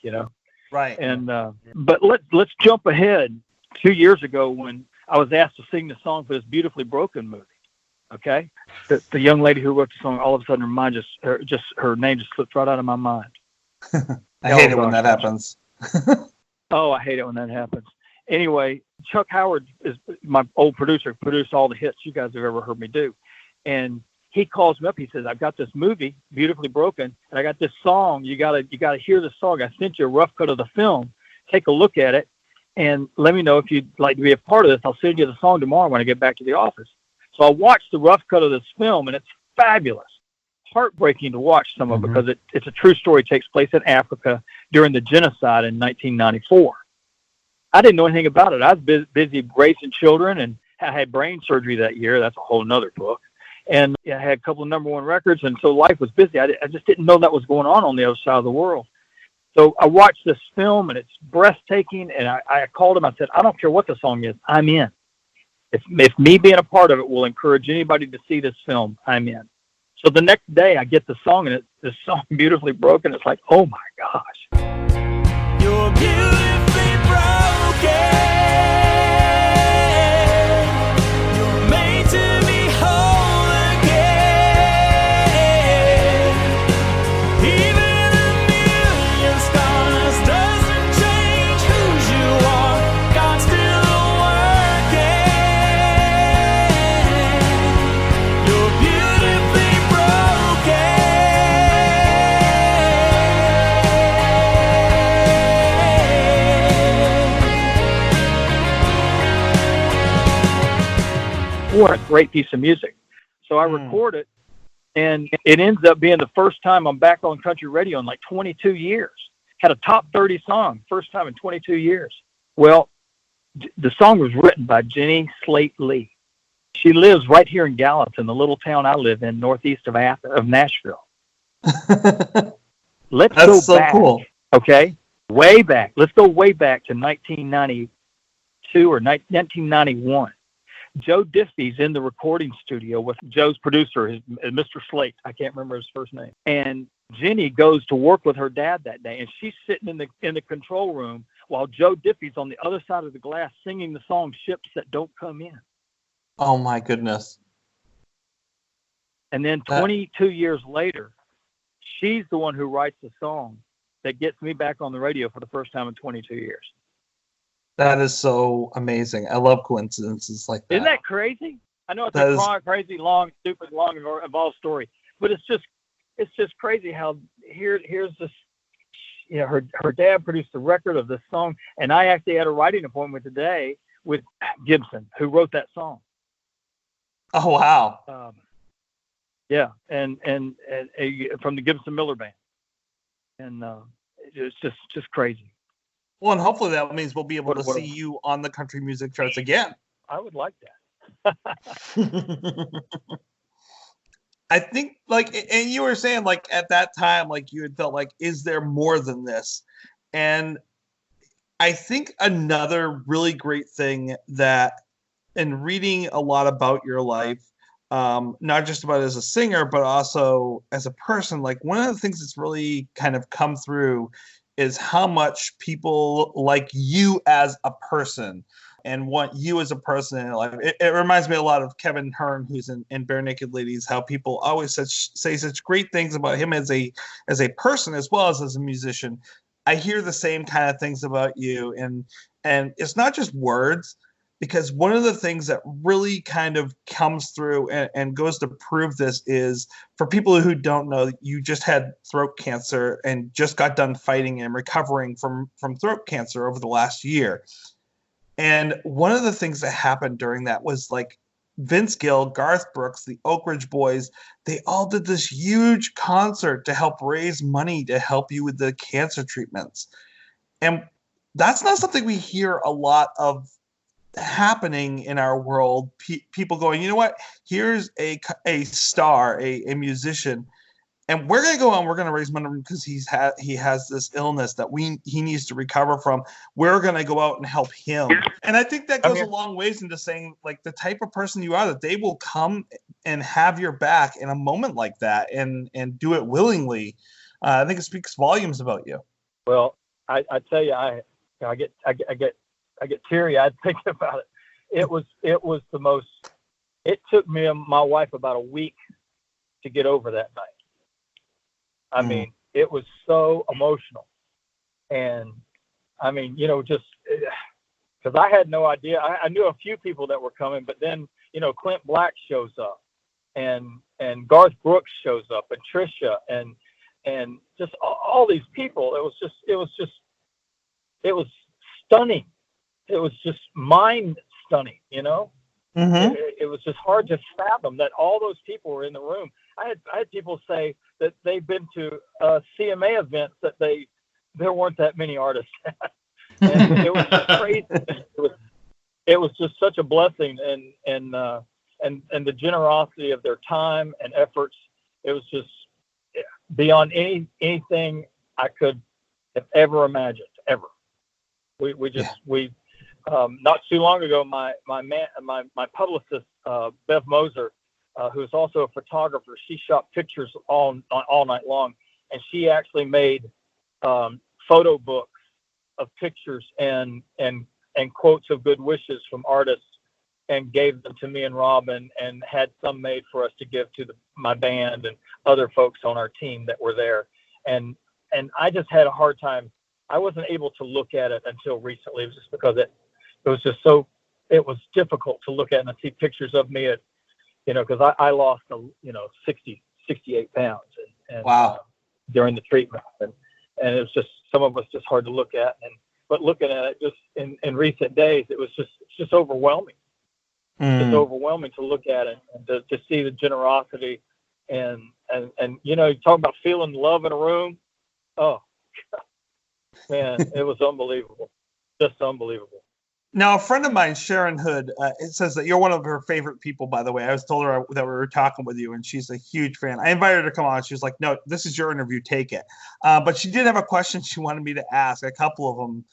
Right. And but let's jump ahead 2 years ago when I was asked to sing the song for this Beautifully Broken movie. Okay, the young lady who wrote the song, all of a sudden her name just slipped right out of my mind. I hate it when that happens. Oh, I hate it when that happens. Anyway, Chuck Howard is my old producer, produced all the hits you guys have ever heard me do. And he calls me up. He says, "I've got this movie, Beautifully Broken, and I got this song. You gotta hear the song. I sent you a rough cut of the film. Take a look at it and let me know if you'd like to be a part of this. I'll send you the song tomorrow when I get back to the office." So I watched the rough cut of this film, and it's fabulous. Heartbreaking to watch some of it because it's a true story. It takes place in Africa during the genocide in 1994. I didn't know anything about it. I was busy raising children, and I had brain surgery that year. That's a whole nother book. And I had a couple of #1 records, and so life was busy. I just didn't know that was going on the other side of the world. So I watched this film, and it's breathtaking, and I called him. I said, "I don't care what the song is. I'm in. If me being a part of it will encourage anybody to see this film, I'm in." So the next day, I get the song, and it's this song, Beautifully Broken. It's like, oh, my gosh. You're beautifully broken. You're made to be whole again. Even a million scars doesn't change who you are. God's still working. You're beautifully broken. What a great piece of music. So I record it, and it ends up being the first time I'm back on country radio in like 22 years. Had a top 30 song, first time in 22 years. Well, the song was written by Jenny Slate Lee. She lives right here in Gallatin, the little town I live in, northeast of Nashville. Let's That's go so back. cool. Okay, way back. Let's go way back to 1992 or 1991. Joe Diffie's in the recording studio with Joe's producer, Mr. Slate. I can't remember his first name. And Jenny goes to work with her dad that day, and she's sitting in the control room while Joe Diffie's on the other side of the glass singing the song "Ships That Don't Come In." Oh my goodness! And then 22 years later, she's the one who writes the song that gets me back on the radio for the first time in 22 years. That is so amazing. I love coincidences like that. Isn't that crazy? I know it's crazy, long, stupid, long, involved story, but it's just crazy how here's this. You know, her dad produced the record of this song, and I actually had a writing appointment today with Gibson, who wrote that song. Oh wow! Yeah, and from the Gibson Miller Band, and it's just crazy. Well, and hopefully that means we'll be able to see you on the country music charts again. I would like that. I think, like, and you were saying, like, at that time, like, you had felt like, is there more than this? And I think another really great thing that, in reading a lot about your life, not just about as a singer, but also as a person, like, one of the things that's really kind of come through is how much people like you as a person and want you as a person in your life. It reminds me a lot of Kevin Hearn, who's in Barenaked Ladies, how people always say such great things about him as a person as well as a musician. I hear the same kind of things about you, and it's not just words, because one of the things that really kind of comes through and goes to prove this is, for people who don't know, you just had throat cancer and just got done fighting and recovering from throat cancer over the last year. And one of the things that happened during that was, like, Vince Gill, Garth Brooks, the Oak Ridge Boys, they all did this huge concert to help raise money to help you with the cancer treatments. And that's not something we hear a lot of happening in our world. People going, you know what, here's a star, a musician, and we're going to go on, we're going to raise money because he has this illness that he needs to recover from. We're going to go out and help him. And I think that goes a long ways into saying, like, the type of person you are, that they will come and have your back in a moment like that and do it willingly. I think it speaks volumes about you. Well, I tell you, I get teary-eyed thinking about it. It was the most. It took me and my wife about a week to get over that night. I mean, it was so emotional, and I mean, you know, just because I had no idea. I knew a few people that were coming, but then, you know, Clint Black shows up, and Garth Brooks shows up, and Trisha, and just all these people. It was stunning. It was just mind stunning, you know. Mm-hmm. It was just hard to fathom that all those people were in the room. I had people say that they've been to CMA events that there weren't that many artists. And it was just crazy. It was just such a blessing, and the generosity of their time and efforts. It was just beyond anything I could have ever imagined. Ever. We not too long ago, my publicist, Bev Moser, who is also a photographer, she shot pictures all night long, and she actually made photo books of pictures and quotes of good wishes from artists, and gave them to me and Robin, and had some made for us to give to my band and other folks on our team that were there. And I just had a hard time. I wasn't able to look at it until recently. It was just because it was difficult to look at and see pictures of me at, you know, because I lost, 68 pounds and wow. During the treatment. And it was just, some of us just hard to look at. But looking at it just in recent days, it's just overwhelming. It's overwhelming to look at it and to see the generosity and you know, you talk about feeling love in a room. Oh, man, it was unbelievable. Just unbelievable. Now, a friend of mine, Sharon Hood, it says that you're one of her favorite people, by the way. I was told her that we were talking with you, and she's a huge fan. I invited her to come on. She was like, no, this is your interview. Take it. But she did have a question she wanted me to ask, a couple of them.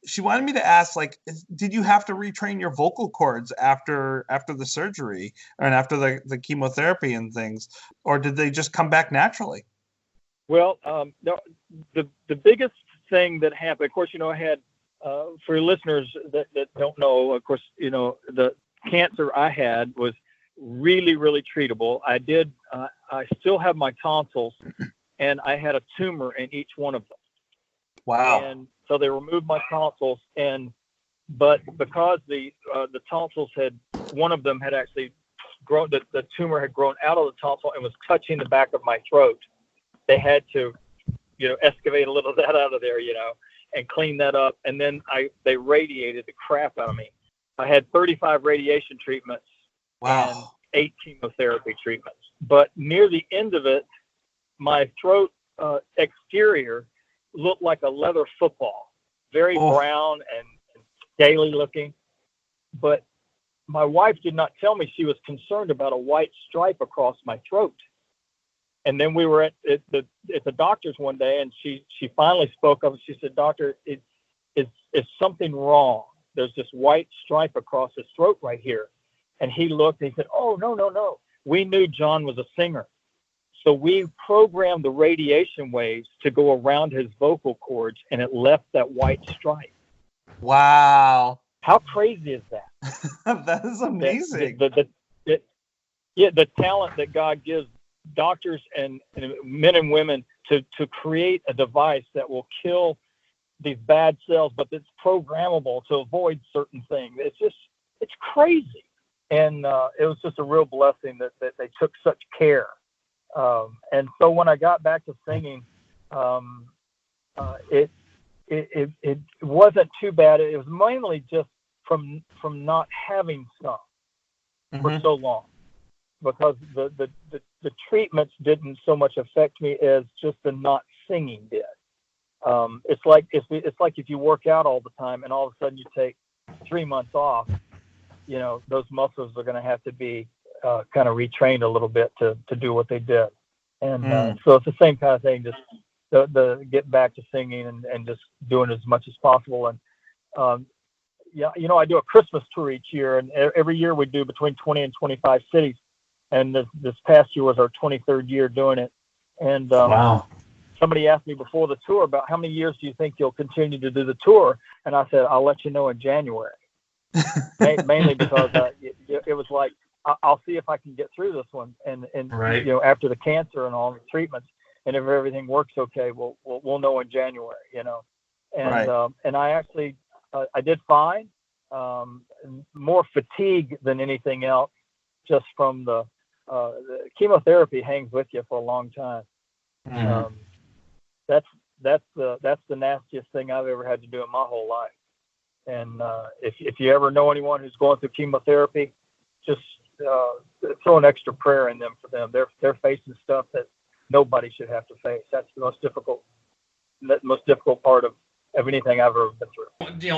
She wanted me to ask, like, did you have to retrain your vocal cords after the surgery and after the chemotherapy and things, or did they just come back naturally? Well, no, the biggest thing that happened, of course, I had, for listeners that don't know, of course, the cancer I had was really, really treatable. I still have my tonsils, and I had a tumor in each one of them. Wow. And so they removed my tonsils, but because the tonsils one of them had actually grown, the tumor had grown out of the tonsil and was touching the back of my throat. They had to, excavate a little of that out of there, and clean that up. And then they radiated the crap out of me. I had 35 radiation treatments. Wow. And 8 chemotherapy treatments. But near the end of it, my throat exterior looked like a leather football, very brown and scaly looking. But my wife did not tell me she was concerned about a white stripe across my throat. And then we were at the doctor's one day, and she finally spoke up, and she said, "Doctor, it's something wrong. There's this white stripe across his throat right here." And he looked, and he said, "Oh, no. We knew John was a singer. So we programmed the radiation waves to go around his vocal cords, and it left that white stripe." Wow. How crazy is that? That is amazing. The talent that God gives doctors and men and women to create a device that will kill these bad cells, but it's programmable to avoid certain things. It's crazy. And it was just a real blessing that they took such care. And so when I got back to singing, it wasn't too bad. It was mainly just from not having sung for so long, because the treatments didn't so much affect me as just the not singing did. It's like if you work out all the time and all of a sudden you take 3 months off, those muscles are going to have to be kind of retrained a little bit to do what they did. And so it's the same kind of thing, just the get back to singing and just doing as much as possible. And I do a Christmas tour each year, and every year we do between 20 and 25 cities. And this past year was our 23rd year doing it. And wow. Somebody asked me before the tour about how many years do you think you'll continue to do the tour? And I said, I'll let you know in January. Mainly because it was like, I'll see if I can get through this one. And right. After the cancer and all the treatments, and if everything works okay, we'll know in January, And right. And I actually, I did fine, more fatigue than anything else, just from the chemotherapy hangs with you for a long time. Mm-hmm. That's the nastiest thing I've ever had to do in my whole life. And if you ever know anyone who's going through chemotherapy, just throw an extra prayer in them for them. They're facing stuff that nobody should have to face. That's the most difficult part of anything I've ever been through.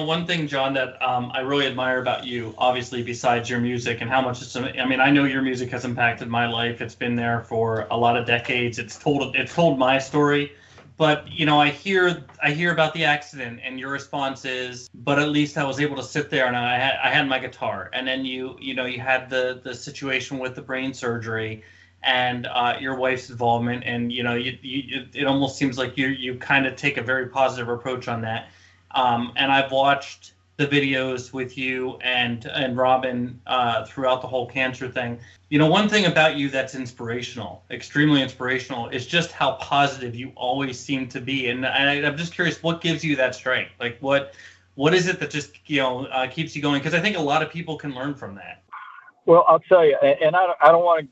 One thing, John, that I really admire about you, obviously, besides your music and how much I know your music has impacted my life. It's been there for a lot of decades. It's told my story. But, I hear about the accident, and your response is, but at least I was able to sit there and I had my guitar. And then you had the situation with the brain surgery and your wife's involvement. And, it almost seems like you kind of take a very positive approach on that. And I've watched the videos with you and Robin throughout the whole cancer thing. One thing about you that's inspirational, extremely inspirational, is just how positive you always seem to be. And I'm just curious, what gives you that strength? Like, what is it that just keeps you going? Because I think a lot of people can learn from that. Well, I'll tell you, and I don't want to.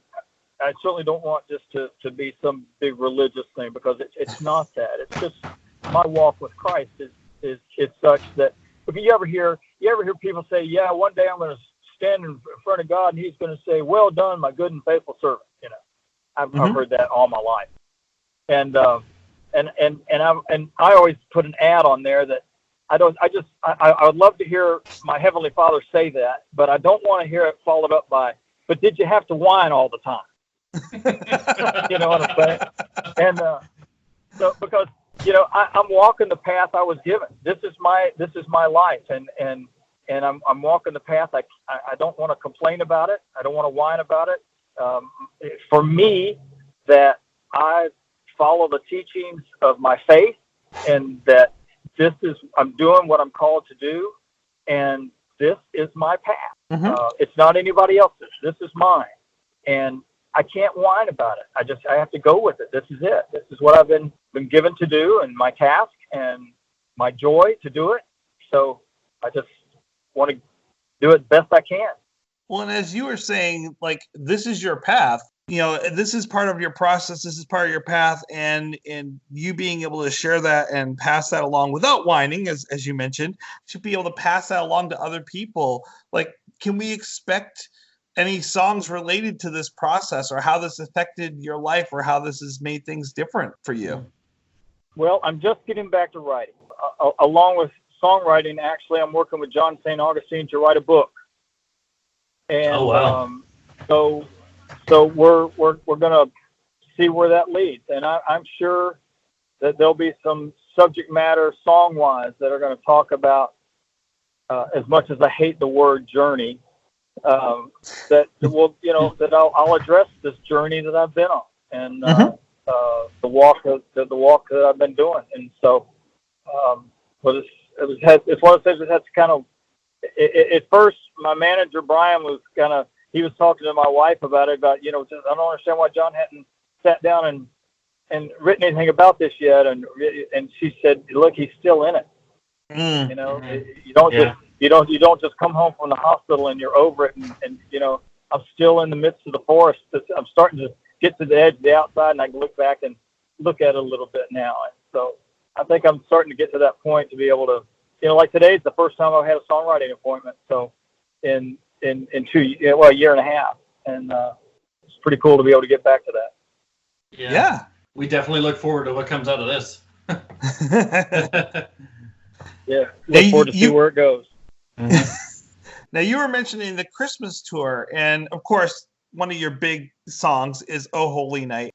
I certainly don't want this to be some big religious thing, because it's not that. It's just my walk with Christ is such that. If you ever hear people say, "Yeah, one day I'm going to stand in front of God and He's going to say, 'Well done, my good and faithful servant.'" I've heard that all my life, and I always put an ad on there that I would love to hear my Heavenly Father say that, but I don't want to hear it followed up by, "But did you have to whine all the time?" You know what I'm saying? And so because I'm walking the path I was given. This is my life, and I'm walking the path. I don't want to complain about it. I don't want to whine about it. For me, that I follow the teachings of my faith, and that I'm doing what I'm called to do, and this is my path. Mm-hmm. It's not anybody else's. This is mine, and I can't whine about it. I have to go with it. This is it. This is what I've been given to do, and my task and my joy to do it. So I just want to do it best I can. Well, and as you were saying, like, this is your path. This is part of your process. This is part of your path, and you being able to share that and pass that along without whining, as you mentioned, to be able to pass that along to other people. Like, can we expect any songs related to this process, or how this affected your life, or how this has made things different for you? Well, I'm just getting back to writing. Along with songwriting, actually, I'm working with John St. Augustine to write a book. And oh, wow. So we're going to see where that leads. And I'm sure that there'll be some subject matter song-wise that are going to talk about, as much as I hate the word journey, that I'll address this journey that I've been on, and the walk that I've been doing. And so, but it's one of those things that has to kind of. At first, my manager Brian he was talking to my wife about it. I don't understand why John hadn't sat down and written anything about this yet. And she said, "Look, he's still in it. You don't just come home from the hospital and you're over it. And I'm still in the midst of the forest. I'm starting to get to the edge of the outside, and I can look back and look at it a little bit now. And so I think I'm starting to get to that point to be able to, like today's the first time I've had a songwriting appointment. So in a year and a half, and it's pretty cool to be able to get back to that. Yeah. We definitely look forward to what comes out of this. Yeah. Look forward to see where it goes. Now, you were mentioning the Christmas tour, and of course, one of your big songs is "Oh Holy Night."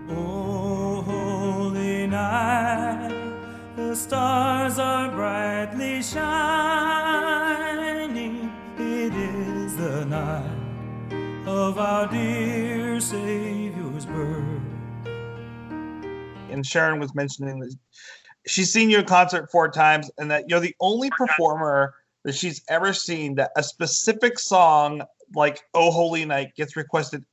Oh, holy night, the stars are brightly shining. It is the night of our dear Savior's birth. And Sharon was mentioning that she's seen you in concert 4 times, and that you're the only performer that she's ever seen that a specific song like "Oh Holy Night" gets requested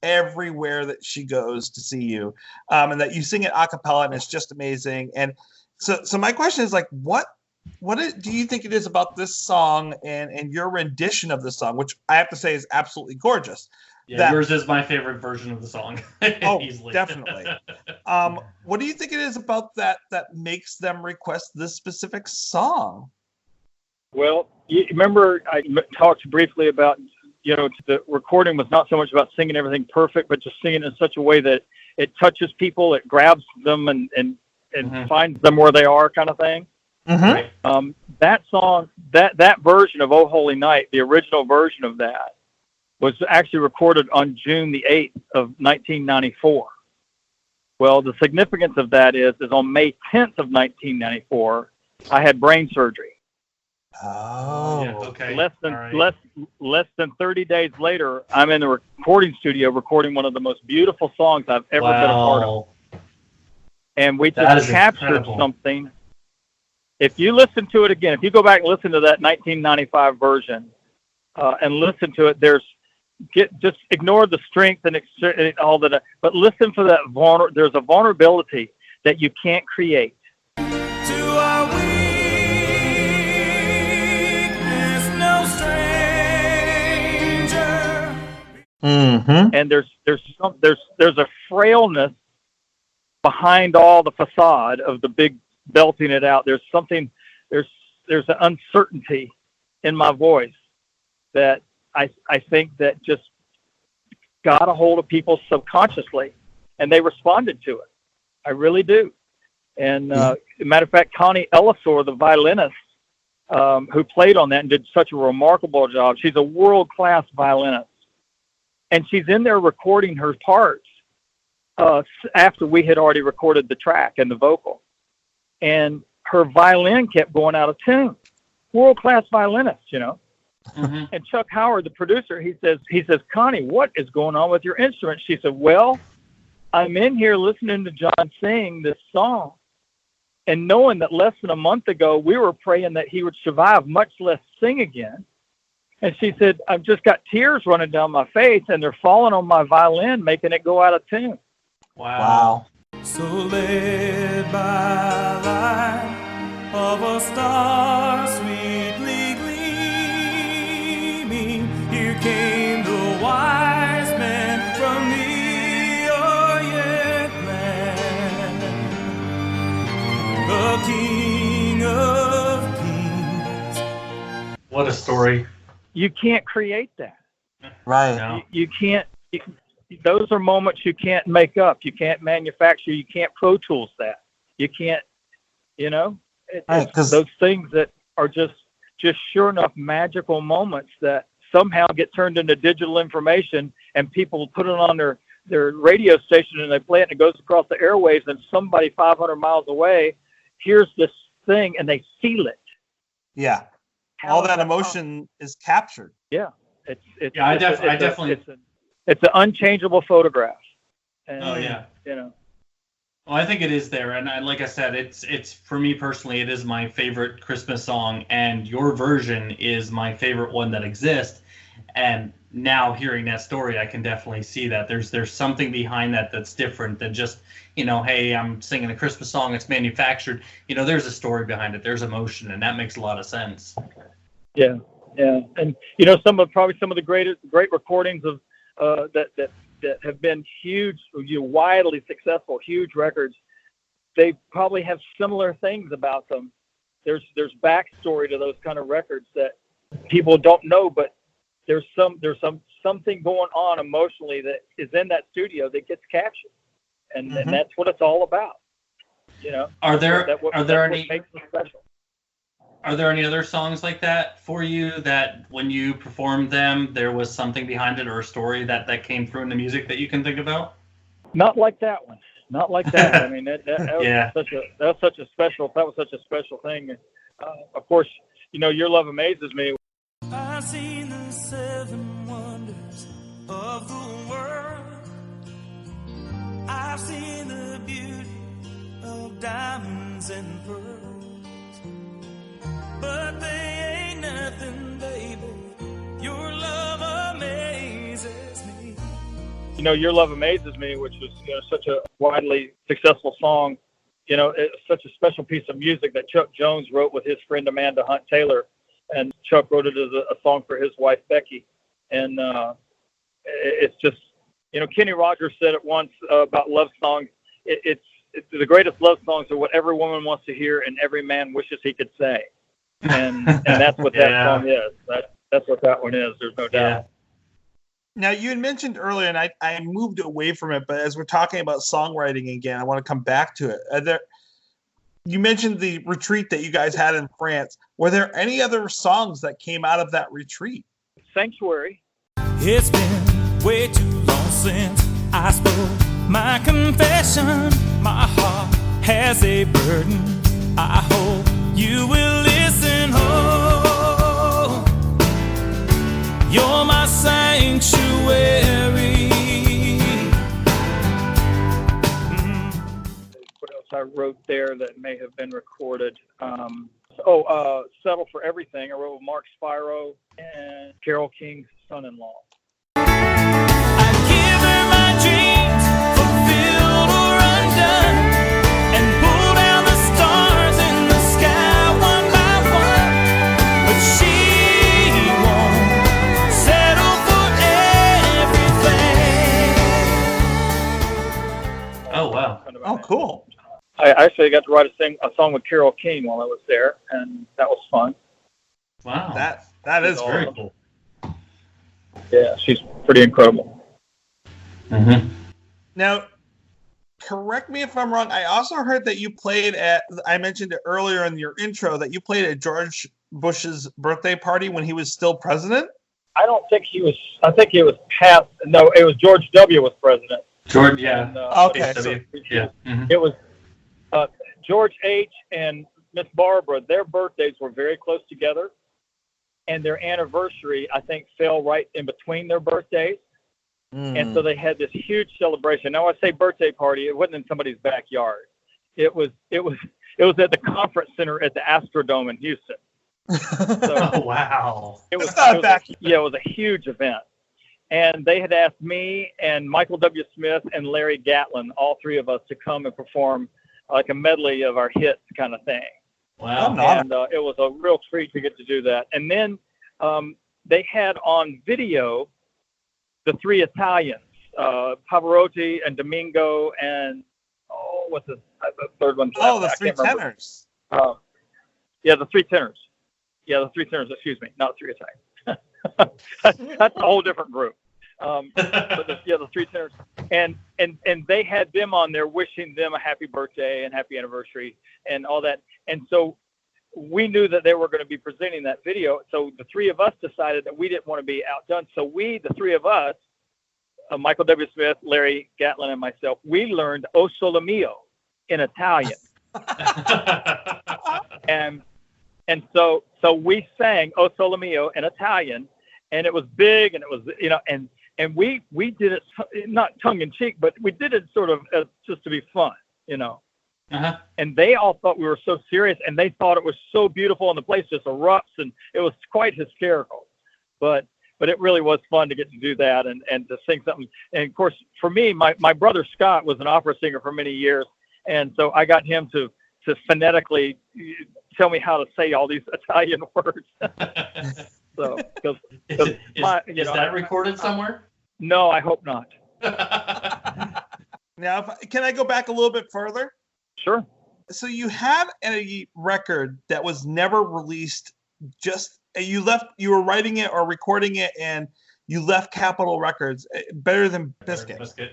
everywhere that she goes to see you, and that you sing it a cappella, and it's just amazing. And so my question is, like, what do you think it is about this song and your rendition of the song, which I have to say is absolutely gorgeous? Yeah, yours is my favorite version of the song. Oh, easily. Definitely. What do you think it is about that makes them request this specific song? Well, you remember I talked briefly about, the recording was not so much about singing everything perfect, but just singing in such a way that it touches people, it grabs them and finds them where they are, kind of thing. Mm-hmm. That song, that version of "Oh Holy Night," the original version of that, was actually recorded on June the 8th of 1994. Well, the significance of that is on May 10th of 1994, I had brain surgery. Oh, yeah, okay. Less than 30 days later, I'm in the recording studio recording one of the most beautiful songs I've ever been a part of. And we just captured something. If you listen to it again, if you go back and listen to that 1995 version and listen to it, just ignore the strength and all that, but listen for that there's a vulnerability that you can't create. To our weakness, no stranger. Mm-hmm. And there's a frailness behind all the facade of the big belting it out. There's something, there's an uncertainty in my voice that I think that just got a hold of people subconsciously, and they responded to it. I really do. And as a matter of fact, Connie Ellisor, the violinist, who played on that and did such a remarkable job. She's a world-class violinist. And she's in there recording her parts after we had already recorded the track and the vocal. And her violin kept going out of tune. World-class violinist, you know. Mm-hmm. And Chuck Howard, the producer, he says, Connie, what is going on with your instrument? She said, well, I'm in here listening to John sing this song and knowing that less than a month ago, we were praying that he would survive, much less sing again. And she said, I've just got tears running down my face and they're falling on my violin, making it go out of tune. Wow. So led by light of a star sweetly gleaming, here came the wise man from the Orient land, the King of Kings. What a story. You can't create that. Right. No. You can't. Those are moments you can't make up. You can't manufacture. You can't Pro Tools that. You can't. You know, it's those things that are just sure enough magical moments that somehow get turned into digital information, and people put it on their radio station and they play it and it goes across the airwaves, and somebody 500 miles away hears this thing and they feel it. Yeah. All that emotion is captured. Yeah. It's an unchangeable photograph. And, Oh yeah. You know. Well, I think it is there, and like I said, it's for me personally, it is my favorite Christmas song, and your version is my favorite one that exists. And now hearing that story, I can definitely see that there's something behind that that's different than just, you know, hey, I'm singing a Christmas song, it's manufactured. You know, there's a story behind it, there's emotion, and that makes a lot of sense. Yeah, and you know, some of the great recordings of that have been huge, widely successful, huge records. They probably have similar things about them. There's backstory to those kind of records that people don't know, but there's something going on emotionally that is in that studio that gets captured, and that's what it's all about. You know, Are there any makes it special? Are there any other songs like that for you that when you performed them, there was something behind it or a story that came through in the music that you can think about? Not like that one. Not like that. I mean, that Yeah. was such a special thing. Of course, you know, Your Love Amazes Me. I've seen the 7 wonders of the world. I've seen the beauty of diamonds and pearls. But they ain't nothing, baby. Your love amazes me. You know, Your Love Amazes Me, which was, you know, such a widely successful song. You know, it's such a special piece of music that Chuck Jones wrote with his friend Amanda Hunt Taylor. And Chuck wrote it as a song for his wife, Becky. And it's just, you know, Kenny Rogers said it once about love songs. It's the greatest love songs are what every woman wants to hear and every man wishes he could say. And that's what that song is. That's what that one is. There's no doubt. Now, you had mentioned earlier, and I moved away from it, but as we're talking about songwriting again, I want to come back to it. You mentioned the retreat that you guys had in France. Were there any other songs that came out of that retreat? Sanctuary. It's been way too long since I spoke my confession. My heart has a burden. I hope you will listen. Oh, you're my sanctuary. What else I wrote there that may have been recorded? Settle for Everything. I wrote with Mark Spiro and Carole King's son-in-law. I'd give her my dreams, fulfilled or undone, and pull down the stars in the sky one by one. But she won't settle for everything. Oh, wow. Oh, cool. I actually got to write a song with Carole King while I was there, and that was fun. Wow. That is very awesome. cool. Yeah, she's pretty incredible. Mm-hmm. Now, correct me if I'm wrong. I also heard that you played I mentioned it earlier in your intro, that you played at George Bush's birthday party when he was still president? I don't think he was. I think it was past. No, it was George W. was president. George, yeah. And, Okay. so Yeah. Mm-hmm. it was George H. and Miss Barbara. Their birthdays were very close together, and their anniversary, I think, fell right in between their birthdays. And so they had this huge celebration. Now, I say birthday party, it wasn't in somebody's backyard. It was at the conference center at the Astrodome in Houston. So Oh, wow. it was a huge event. And they had asked me and Michael W. Smith and Larry Gatlin, all three of us, to come and perform like a medley of our hits kind of thing. Wow. And it was a real treat to get to do that. And then they had on video the three Italians, Pavarotti and Domingo and, what's the third one? The three tenors. The three tenors. Yeah, the three tenors, excuse me, not three Italians. That's a whole different group. The three tenors. And they had them on there wishing them a happy birthday and happy anniversary and all that. And so we knew that they were going to be presenting that video. So the three of us decided that we didn't want to be outdone. So the three of us, Michael W. Smith, Larry Gatlin, and myself, we learned O Sole Mio in Italian. And so we sang O Sole Mio in Italian, and it was big, and it was, and we did it not tongue in cheek, but we did it sort of just to be fun, Uh-huh. And they all thought we were so serious, and they thought it was so beautiful, and the place just erupts, and it was quite hysterical. But it really was fun to get to do that and to sing something. And of course, for me, my brother Scott was an opera singer for many years, and so I got him to phonetically tell me how to say all these Italian words. So, is that recorded somewhere? No, I hope not. Now, can I go back a little bit further? Sure. So you had a record that was never released. You were writing it or recording it, and you left Capitol Records. Better Than Biscuit. Biscuit.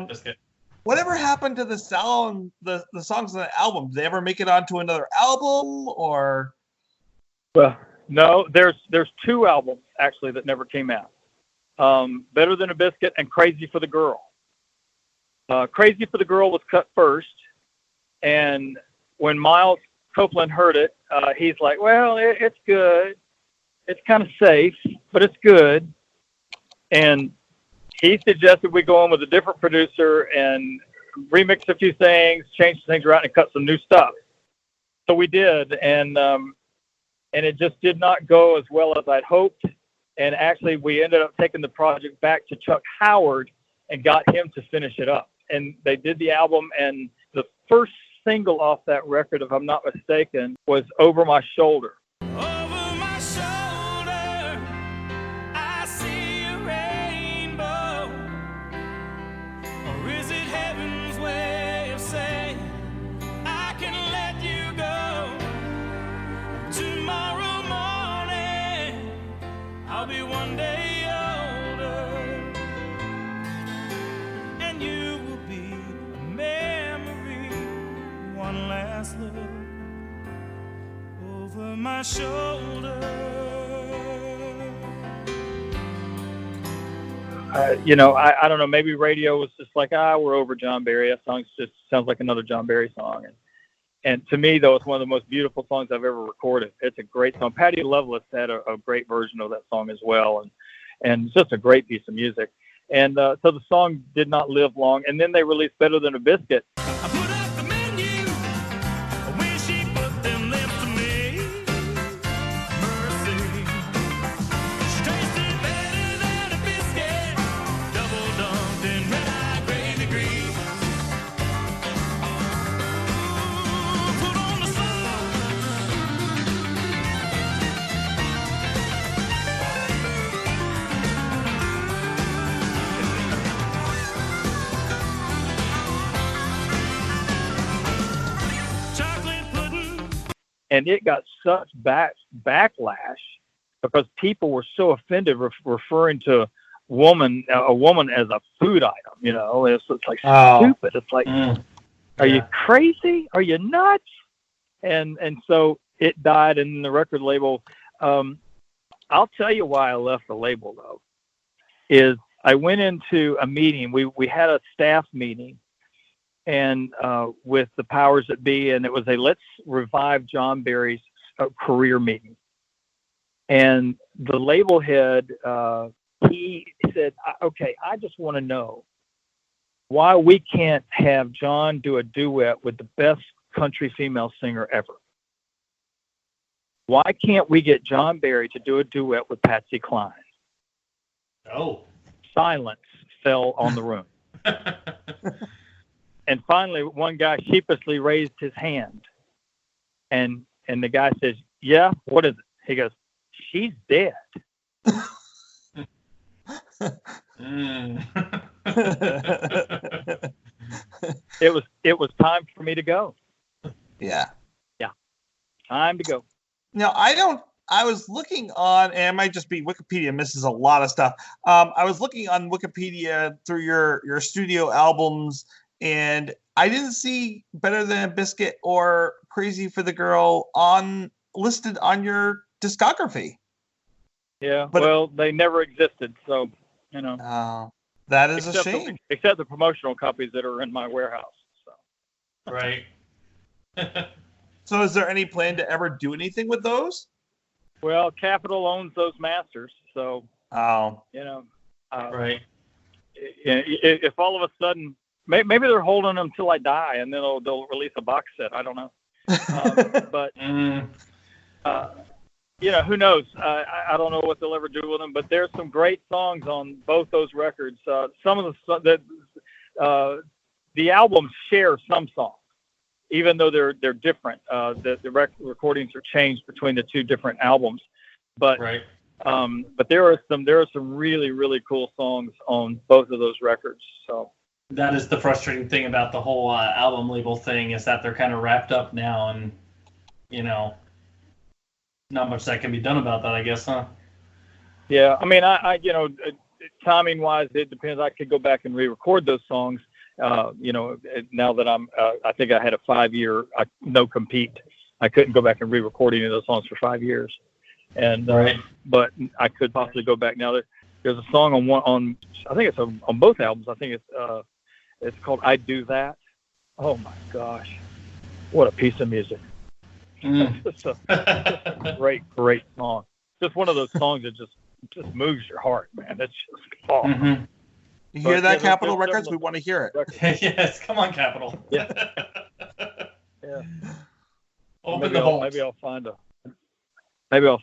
Biscuit. Whatever happened to the songs on the album? Did they ever make it onto another album, or? Well, no. There's two albums actually that never came out. Better Than a Biscuit and Crazy for the Girl. Crazy for the Girl was cut first, and when Miles Copeland heard it, he's like, "Well, it's good. It's kind of safe, but it's good." And he suggested we go in with a different producer and remix a few things, change things around, and cut some new stuff. So we did, and it just did not go as well as I'd hoped. And actually, we ended up taking the project back to Chuck Howard and got him to finish it up. And they did the album, and the first single off that record, if I'm not mistaken, was Over My Shoulder. Over my shoulder, I see a rainbow. Or is it heaven's way of saying I can let you go? Tomorrow morning, I'll be one day older, and you will be a memory, one last look over my shoulder. I don't know, maybe radio was just like, we're over John Barry. That song just sounds like another John Barry song. And to me, though, it's one of the most beautiful songs I've ever recorded. It's a great song. Patti Loveless had a great version of that song as well. And it's just a great piece of music. And so the song did not live long. And then they released Better Than a Biscuit. I put up the menu when she put them lips to me. Mercy, she tasted better than a biscuit, double dunked in red-eye gravy grease. Ooh, put on the chocolate pudding. And it got such backlash because people were so offended referring to a woman as a food item. It's like stupid. It's like, are you crazy? Are you nuts? And so it died, and the record label. I'll tell you why I left the label though. Is I went into a meeting. We had a staff meeting, and with the powers that be, and it was a let's revive John Barry's career meeting. And the label head, he said, "Okay, I just want to know why we can't have John do a duet with the best country female singer ever. Why can't we get John Barry to do a duet with Patsy Cline?" Oh. Silence fell on the room. And finally, one guy sheepishly raised his hand. And the guy says, "Yeah, what is it?" He goes, "She's dead." It was time for me to go. Yeah. Time to go. Now, I was looking on, and it might just be Wikipedia misses a lot of stuff. I was looking on Wikipedia through your studio albums, and I didn't see Better Than a Biscuit or Crazy for the Girl listed on your discography. Yeah, but, well, they never existed, so, you know. That is a shame. Except the promotional copies that are in my warehouse. So. Right. So is there any plan to ever do anything with those? Well, Capitol owns those masters, so, you know. Right. If all of a sudden, maybe they're holding them until I die, and then they'll release a box set. I don't know. But, you know, who knows? I don't know what they'll ever do with them, but there's some great songs on both those records. Some of the albums share some songs, even though they're different. The recordings are changed between the two different albums, but right. But there are some really, really cool songs on both of those records. So that is the frustrating thing about the whole album label thing, is that they're kind of wrapped up now, and you know, not much that can be done about that, I guess, huh? Yeah, I mean, I you know, timing wise, it depends. I could go back and re-record those songs. You know, now that I think I had a 5-year no compete. I couldn't go back and re-record any of those songs for 5 years. And right. But I could possibly go back now. There's a song on I think it's on both albums. I think it's called "I Do That." Oh my gosh, what a piece of music! It's a great song. Just one of those songs that just moves your heart, man. It's just Mm-hmm. You hear that, Capitol Records? We want to hear it. Yes, come on, Capitol. Yeah. Open the vault. Maybe I'll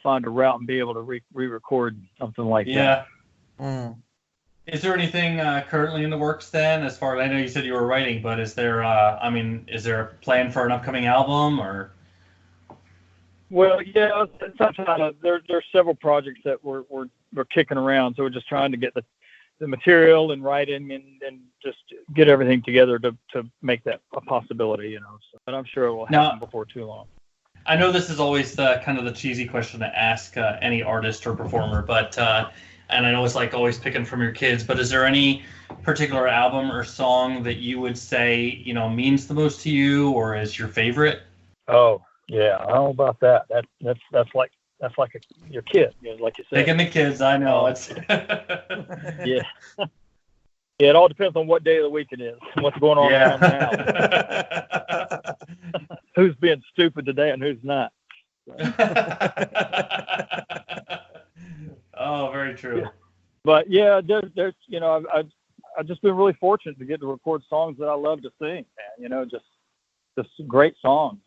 find a route and be able to re-record something like that. Yeah. Is there anything currently in the works then? As far as I know, you said you were writing, but is there? Is there a plan for an upcoming album or? Well, yeah, there's several projects that we're kicking around, so we're just trying to get the material and writing and just get everything together to make that a possibility, you know. So, but I'm sure it will happen before too long. I know this is always the kind of the cheesy question to ask any artist or performer, but and I know it's like always picking from your kids, but is there any particular album or song that you would say, you know, means the most to you or is your favorite? Oh yeah, I don't know about that. That's like your kid, you know, like you said. Picking the kids, I know it's. Yeah. Yeah, it all depends on what day of the week it is and what's going on around the house. Who's being stupid today and who's not. Oh, very true. Yeah. But yeah, there's you know, I've just been really fortunate to get to record songs that I love to sing, man. You know, just great songs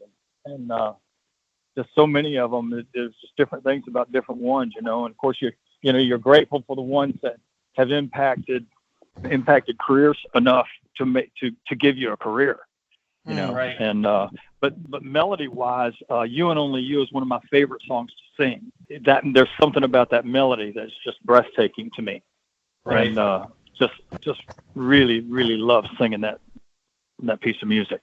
and just so many of them. There's just different things about different ones, you know. And of course, you're grateful for the ones that have impacted careers enough to give you a career, you know. Right. And but melody wise, "You and Only You" is one of my favorite songs to sing. That there's something about that melody that's just breathtaking to me. Right. And just really, really love singing that piece of music.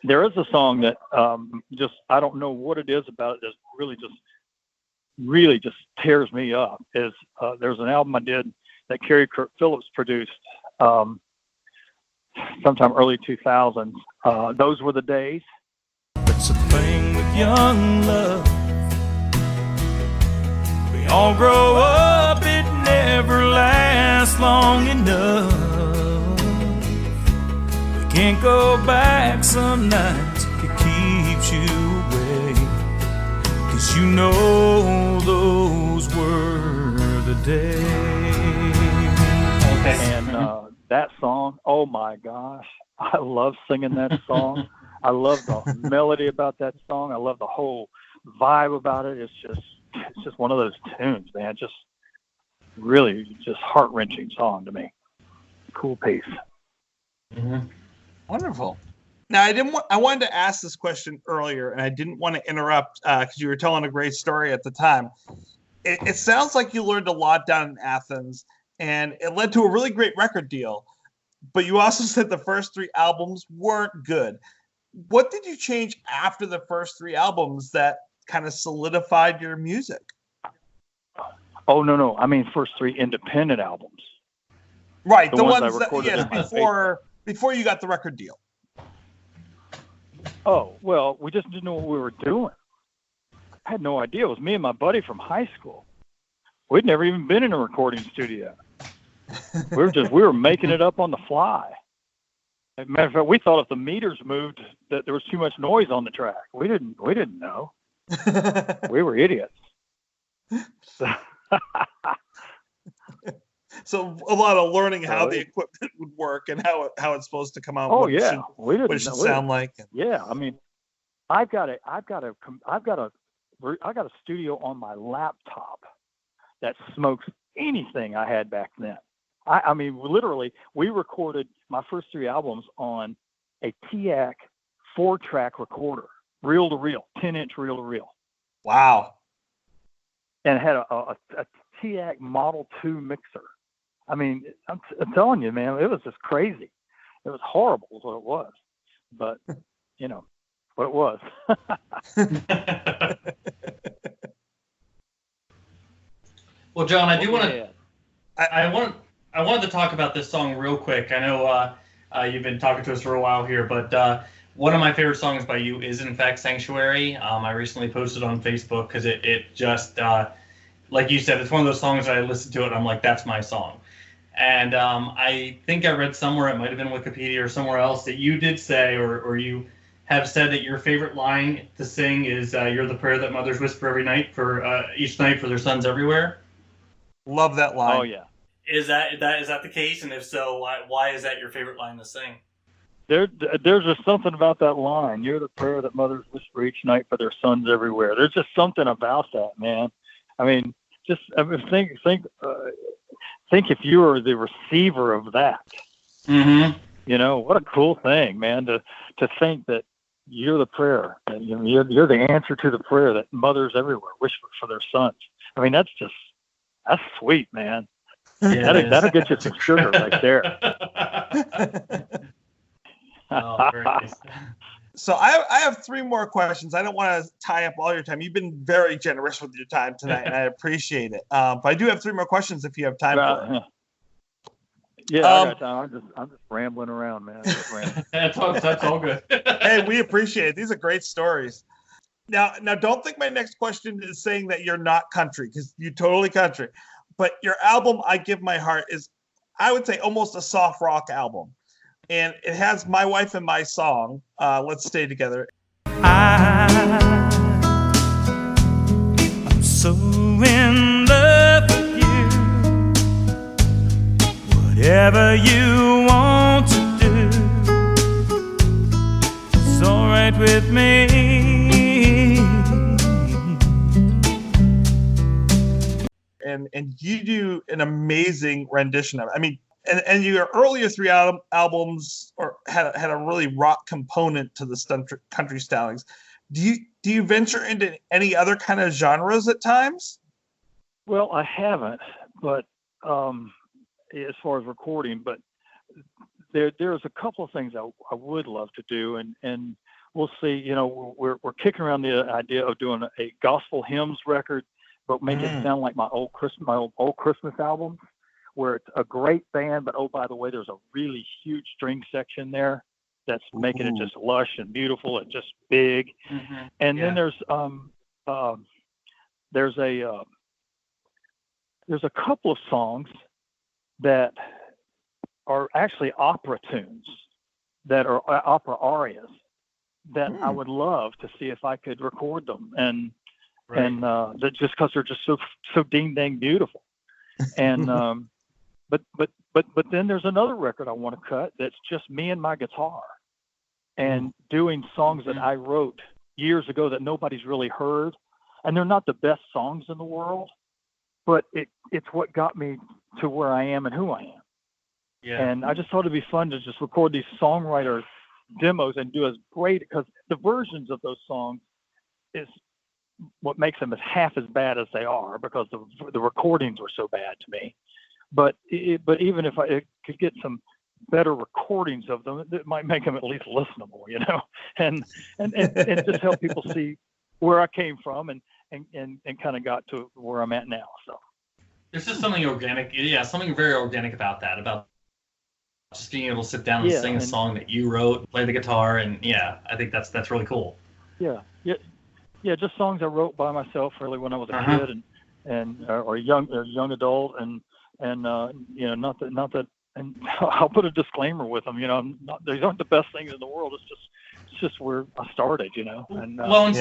There is a song that I don't know what it is about it that really just tears me up. There's an album I did that Kerry Phillips produced sometime early 2000s. "Those Were the Days." It's a thing that young love. We all grow up, it never lasts long enough. We can't go back some nights, it keeps you away. 'Cause you know those were the days. And that song, oh my gosh, I love singing that song. I love the melody about that song. I love the whole vibe about it. It's just one of those tunes, man. Just really just heart-wrenching song to me. Cool piece. Mm-hmm. Wonderful. Now, I wanted to ask this question earlier, and I didn't want to interrupt because you were telling a great story at the time. It sounds like you learned a lot down in Athens, and it led to a really great record deal. But you also said the first 3 albums weren't good. What did you change after the first 3 albums that kind of solidified your music? Oh, no. I mean, first 3 independent albums. Right. The ones I recorded before you got the record deal. Oh, well, we just didn't know what we were doing. I had no idea. It was me and my buddy from high school. We'd never even been in a recording studio. We were making it up on the fly. As a matter of fact, we thought if the meters moved that there was too much noise on the track. We didn't know. We were idiots. So a lot of learning how the equipment would work and how it's supposed to come out. Oh yeah, what it should sound like. Yeah, I mean, I've got a studio on my laptop that smokes anything I had back then. I mean, literally, we recorded my first 3 albums on a TAC 4-track recorder, reel to reel, 10-inch reel to reel. Wow. And it had a TAC Model 2 mixer. I mean, I'm telling you, man, it was just crazy. It was horrible is what it was. But, you know, what it was. Well, John, I do want to. I wanted to talk about this song real quick. I know you've been talking to us for a while here, but one of my favorite songs by you is, in fact, Sanctuary. I recently posted on Facebook because it just, like you said, it's one of those songs that I listen to it and I'm like, that's my song. And I think I read somewhere, it might have been Wikipedia or somewhere else, that you did say, or you have said that your favorite line to sing is "You're the prayer that mothers whisper every night for each night for their sons everywhere." Love that line. Oh yeah. Is that the case? And if so, why is that your favorite line to sing? There's just something about that line. You're the prayer that mothers whisper each night for their sons everywhere. There's just something about that, man. I mean, think if you were the receiver of that. Mm-hmm. You know, what a cool thing, man, to think that you're the prayer. And, you know, you're the answer to the prayer that mothers everywhere whisper for their sons. I mean, that's sweet, man. Yeah, that'll get you some sugar right there. Oh, very nice. So I have 3 more questions. I don't want to tie up all your time. You've been very generous with your time tonight, and I appreciate it. But I do have 3 more questions if you have time for it. Yeah, I got time. I'm just rambling around, man. That's all good. Hey, we appreciate it. These are great stories. Now, don't think my next question is saying that you're not country, because you're totally country. But your album, I Give My Heart, is, I would say, almost a soft rock album. And it has My Wife and My Song, Let's Stay Together. I'm so in love with you. Whatever you want to do, it's all right with me. And you do an amazing rendition of it. I mean, and your earlier 3 albums had a really rock component to the country stylings. Do you venture into any other kind of genres at times? Well, I haven't, but as far as recording, but there's a couple of things I would love to do, and we'll see. You know, we're kicking around the idea of doing a gospel hymns record, but make it sound like my old Christmas albums, where it's a great band, but oh, by the way, there's a really huge string section there that's making it just lush and beautiful and just big. Mm-hmm. And then there's a couple of songs that are actually opera tunes, that are opera arias, that I would love to see if I could record them, and that just because they're just so ding dang beautiful. And but then there's another record I want to cut that's just me and my guitar, and doing songs that I wrote years ago that nobody's really heard, and they're not the best songs in the world, but it's what got me to where I am and who I am. Yeah. And I just thought it'd be fun to just record these songwriter demos and do as great, because the versions of those songs is what makes them as half as bad as they are, because the recordings were so bad to me. But even if I could get some better recordings of them, it might make them at least listenable, and just help people see where I came from and kind of got to where I'm at now. So there's just something organic, something very organic about that, about just being able to sit down and sing a song that you wrote, play the guitar, and I think that's really cool. Yeah, just songs I wrote by myself really when I was a kid or a young adult, and not that, and I'll put a disclaimer with them. These aren't the best things in the world. It's just where I started. And So and we'll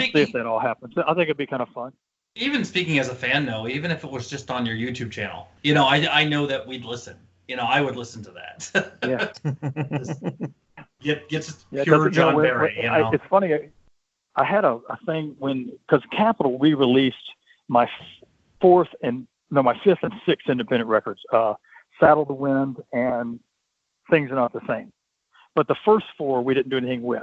see if that all happens. I think it'd be kind of fun. Even speaking as a fan, though, even if it was just on your YouTube channel, I know that we'd listen. I would listen to that. Get just pure John Barry. It's funny. I had a thing because Capitol re-released my fifth and sixth independent records, Saddle the Wind and Things Are Not the Same. But the first four we didn't do anything with.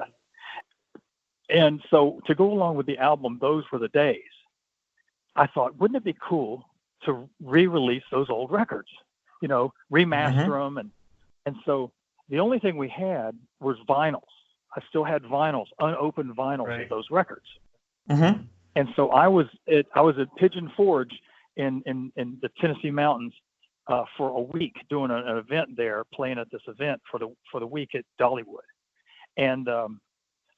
And so to go along with the album, Those Were the Days, I thought, wouldn't it be cool to re-release those old records? Remaster them. And so the only thing we had was vinyls. I still had vinyls, unopened vinyls of those records. Mm-hmm. And so I was at Pigeon Forge in the Tennessee mountains for a week, doing an event there, playing at this event for the week at Dollywood. And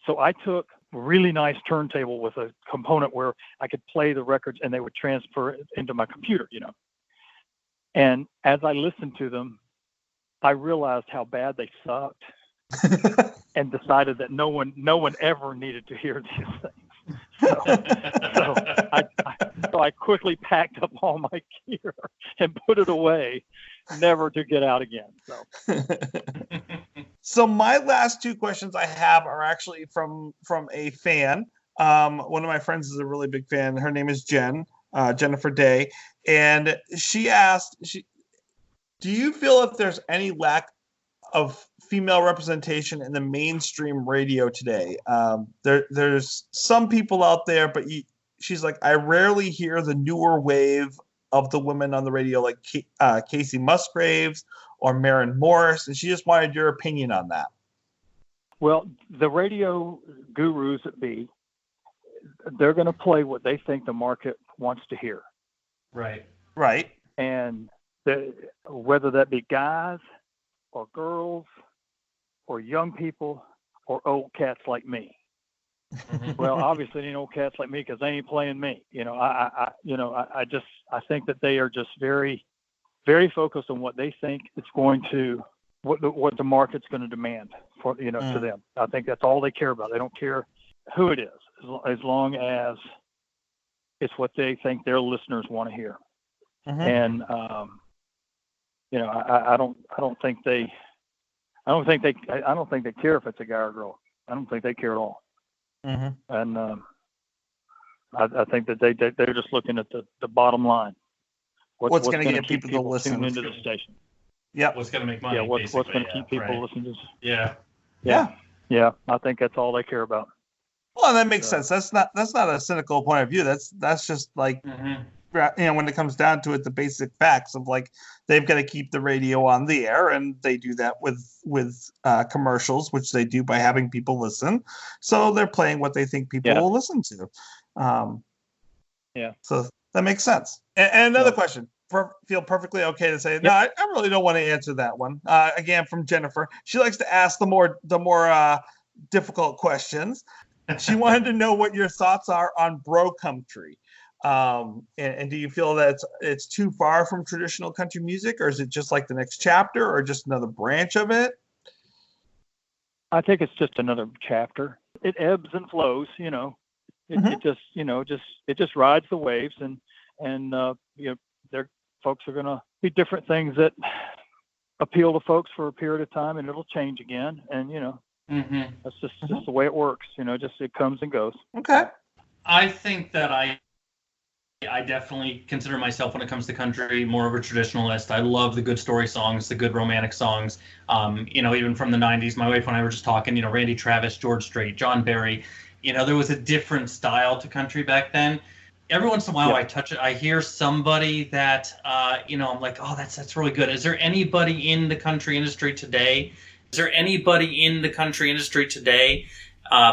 so I took a really nice turntable with a component where I could play the records and they would transfer into my computer, And as I listened to them, I realized how bad they sucked, and decided that no one ever needed to hear these things. So I quickly packed up all my gear and put it away, never to get out again. So my last two questions I have are actually from a fan. One of my friends is a really big fan. Her name is Jennifer Day, and she asked, do you feel if there's any lack of female representation in the mainstream radio today? There's some people out there, but she's like, I rarely hear the newer wave of the women on the radio, like Casey Musgraves or Maren Morris, and she just wanted your opinion on that. Well, the radio gurus at B, they're going to play what they think the market wants to hear. Right. And whether that be guys or girls or young people or old cats like me. Well, obviously they ain't old cats like me because they ain't playing me. I think that they are just very, very focused on what they think it's going to, what the market's going to demand for, to them. I think that's all they care about. They don't care who it is, as long as it's what they think their listeners want to hear. And I don't think they care if it's a guy or girl. I don't think they care at all. And I think that they're just looking at the bottom line. What's going to get people to listen into the station? Yeah. What's going to make money? Yeah. What's going to keep people listening to this? Yeah. I think that's all they care about. Well, that makes sense. That's not a cynical point of view. That's just like, when it comes down to it, the basic facts of like, they've got to keep the radio on the air, and they do that with commercials, which they do by having people listen. So they're playing what they think people will listen to. So that makes sense. And another question. feel perfectly okay to say, no, I really don't want to answer that one. Again, from Jennifer, she likes to ask the more difficult questions. She wanted to know what your thoughts are on bro country. And do you feel that it's too far from traditional country music, or is it just like the next chapter, or just another branch of it? I think it's just another chapter. It ebbs and flows, It just rides the waves, and there folks are going to be different things that appeal to folks for a period of time, and it'll change again, and that's just the way it works. It comes and goes. Okay. I think that I definitely consider myself, when it comes to country, more of a traditionalist. I love the good story songs, the good romantic songs. Even from the 90s, my wife and I were just talking, Randy Travis, George Strait, John Barry. There was a different style to country back then. Every once in a while, I touch it. I hear somebody that, I'm like, oh, that's really good. Is there anybody in the country industry today?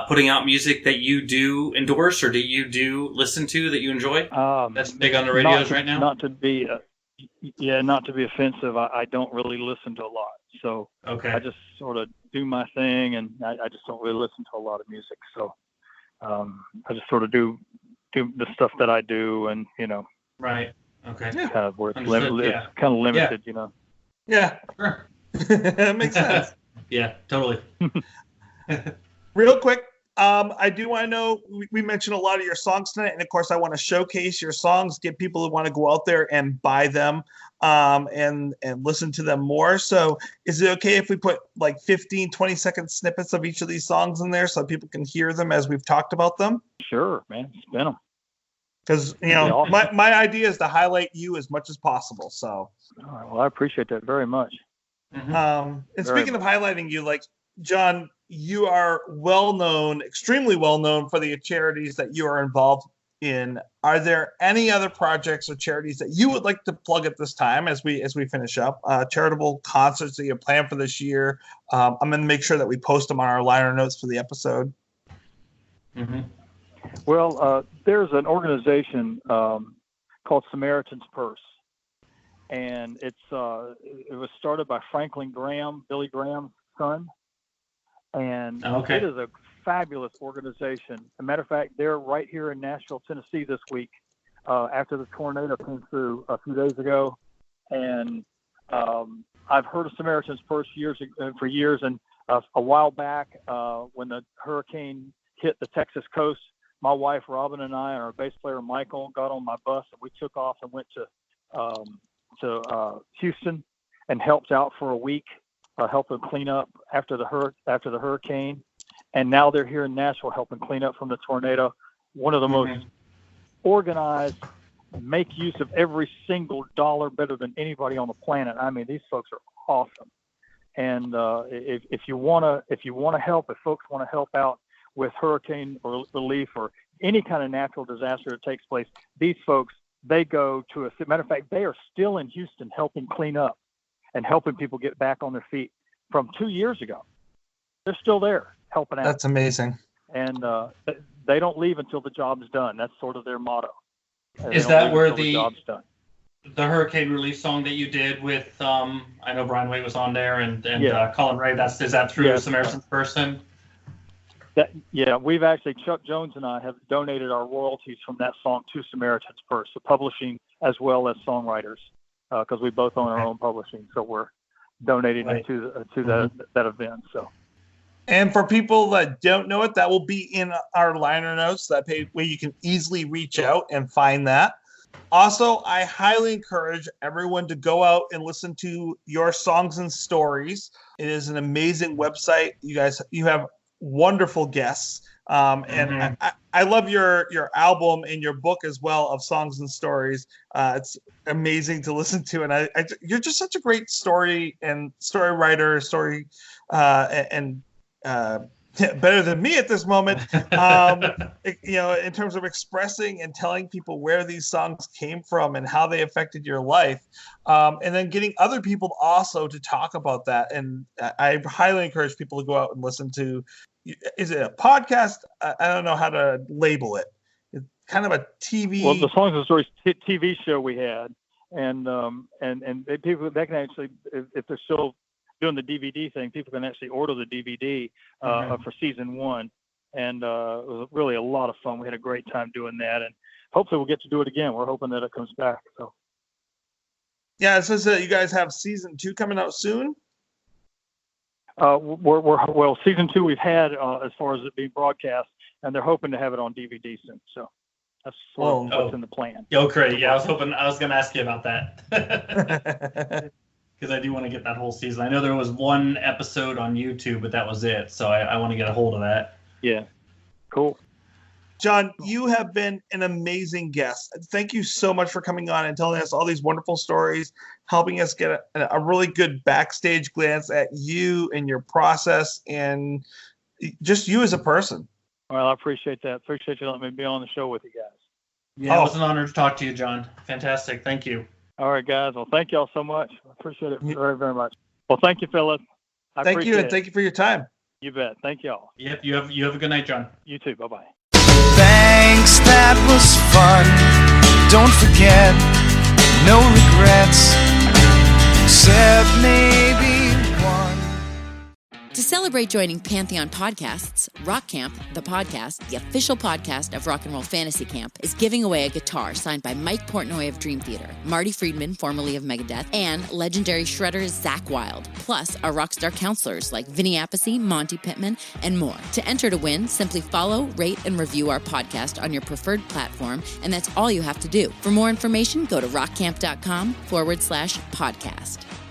Putting out music that you do endorse, or do you do listen to, that you enjoy? That's big on the radios right now. Not to be offensive. I don't really listen to a lot, so I just sort of do my thing, and I just don't really listen to a lot of music. So I just sort of do the stuff that I do, and Right. Okay. Kind of where it's kind of limited, Yeah. Sure. That makes sense. Yeah. Totally. Real quick, I do want to know, we mentioned a lot of your songs tonight, and of course I want to showcase your songs, get people who want to go out there and buy them and listen to them more. So is it okay if we put like 15, 20-second snippets of each of these songs in there so people can hear them as we've talked about them? Sure, man. Spin them. Because, awesome. my idea is to highlight you as much as possible. So, all right, well, I appreciate that very much. And speaking of highlighting you, like, John, you are extremely well known for the charities that you are involved in. Are there any other projects or charities that you would like to plug at this time as we finish up? Charitable concerts that you have planned for this year? I'm going to make sure that we post them on our liner notes for the episode. Mm-hmm. Well, there's an organization called Samaritan's Purse, and it was started by Franklin Graham, Billy Graham's son. And It is a fabulous organization. As a matter of fact, they're right here in Nashville, Tennessee this week after the tornado came through a few days ago. And I've heard of Samaritan's Purse for years. And a while back when the hurricane hit the Texas coast, my wife Robin and I and our bass player Michael got on my bus, and we took off and went to Houston and helped out for a week. Helping clean up after the hurricane, and now they're here in Nashville helping clean up from the tornado. One of the most organized, make use of every single dollar better than anybody on the planet. I mean, these folks are awesome. And if you want to help, if folks want to help out with hurricane or relief or any kind of natural disaster that takes place, these folks, they go to matter of fact, they are still in Houston helping clean up and helping people get back on their feet from 2 years ago. They're still there helping out. That's amazing. And they don't leave until the job's done. That's sort of their motto. Is that where the job's done. The hurricane relief song that you did with, I know Brian Waite was on there and Colin Ray, is that through Samaritan's Person? We've actually, Chuck Jones and I have donated our royalties from that song to Samaritan's Purse, so publishing as well as songwriters. Because we both own our own publishing, so we're donating it to that event. So, and for people that don't know it, that will be in our liner notes. That page where you can easily reach out and find that. Also, I highly encourage everyone to go out and listen to your songs and stories. It is an amazing website. You have wonderful guests. And I love your album and your book as well of songs and stories. It's amazing to listen to, and you're just such a great story writer, better than me at this moment. In terms of expressing and telling people where these songs came from and how they affected your life, and then getting other people also to talk about that. And I highly encourage people to go out and listen to. Is it a podcast? I don't know how to label it. It's kind of a TV. Well, the Songs and Stories TV show we had, and people that can actually, if they're still doing the DVD thing, people can actually order the DVD for season 1, and it was really a lot of fun. We had a great time doing that, and hopefully we'll get to do it again. We're hoping that it comes back. So yeah, it says that you guys have season 2 coming out soon. Well, season 2 we've had as far as it being broadcast, and they're hoping to have it on DVD soon. So that's what's in the plan. Oh, great! Yeah, I was going to ask you about that because I do want to get that whole season. I know there was one episode on YouTube, but that was it. So I want to get a hold of that. Yeah, cool. John, you have been an amazing guest. Thank you so much for coming on and telling us all these wonderful stories, helping us get a really good backstage glance at you and your process and just you as a person. Well, I appreciate that. Appreciate you letting me be on the show with you guys. Yeah, it was an honor to talk to you, John. Fantastic. Thank you. All right, guys. Well, thank y'all so much. I appreciate it very, very much. Well, thank you, Phyllis. Thank you, and thank you for your time. You bet. Thank y'all. Yep. You have a good night, John. You too. Bye-bye. Thanks, that was fun. Don't forget, no regrets, except maybe one. To celebrate joining Pantheon Podcasts, Rock Camp, the podcast, the official podcast of Rock and Roll Fantasy Camp, is giving away a guitar signed by Mike Portnoy of Dream Theater, Marty Friedman, formerly of Megadeth, and legendary shredder Zakk Wylde, plus our rockstar counselors like Vinny Appice, Monty Pittman, and more. To enter to win, simply follow, rate, and review our podcast on your preferred platform, and that's all you have to do. For more information, go to rockcamp.com/podcast.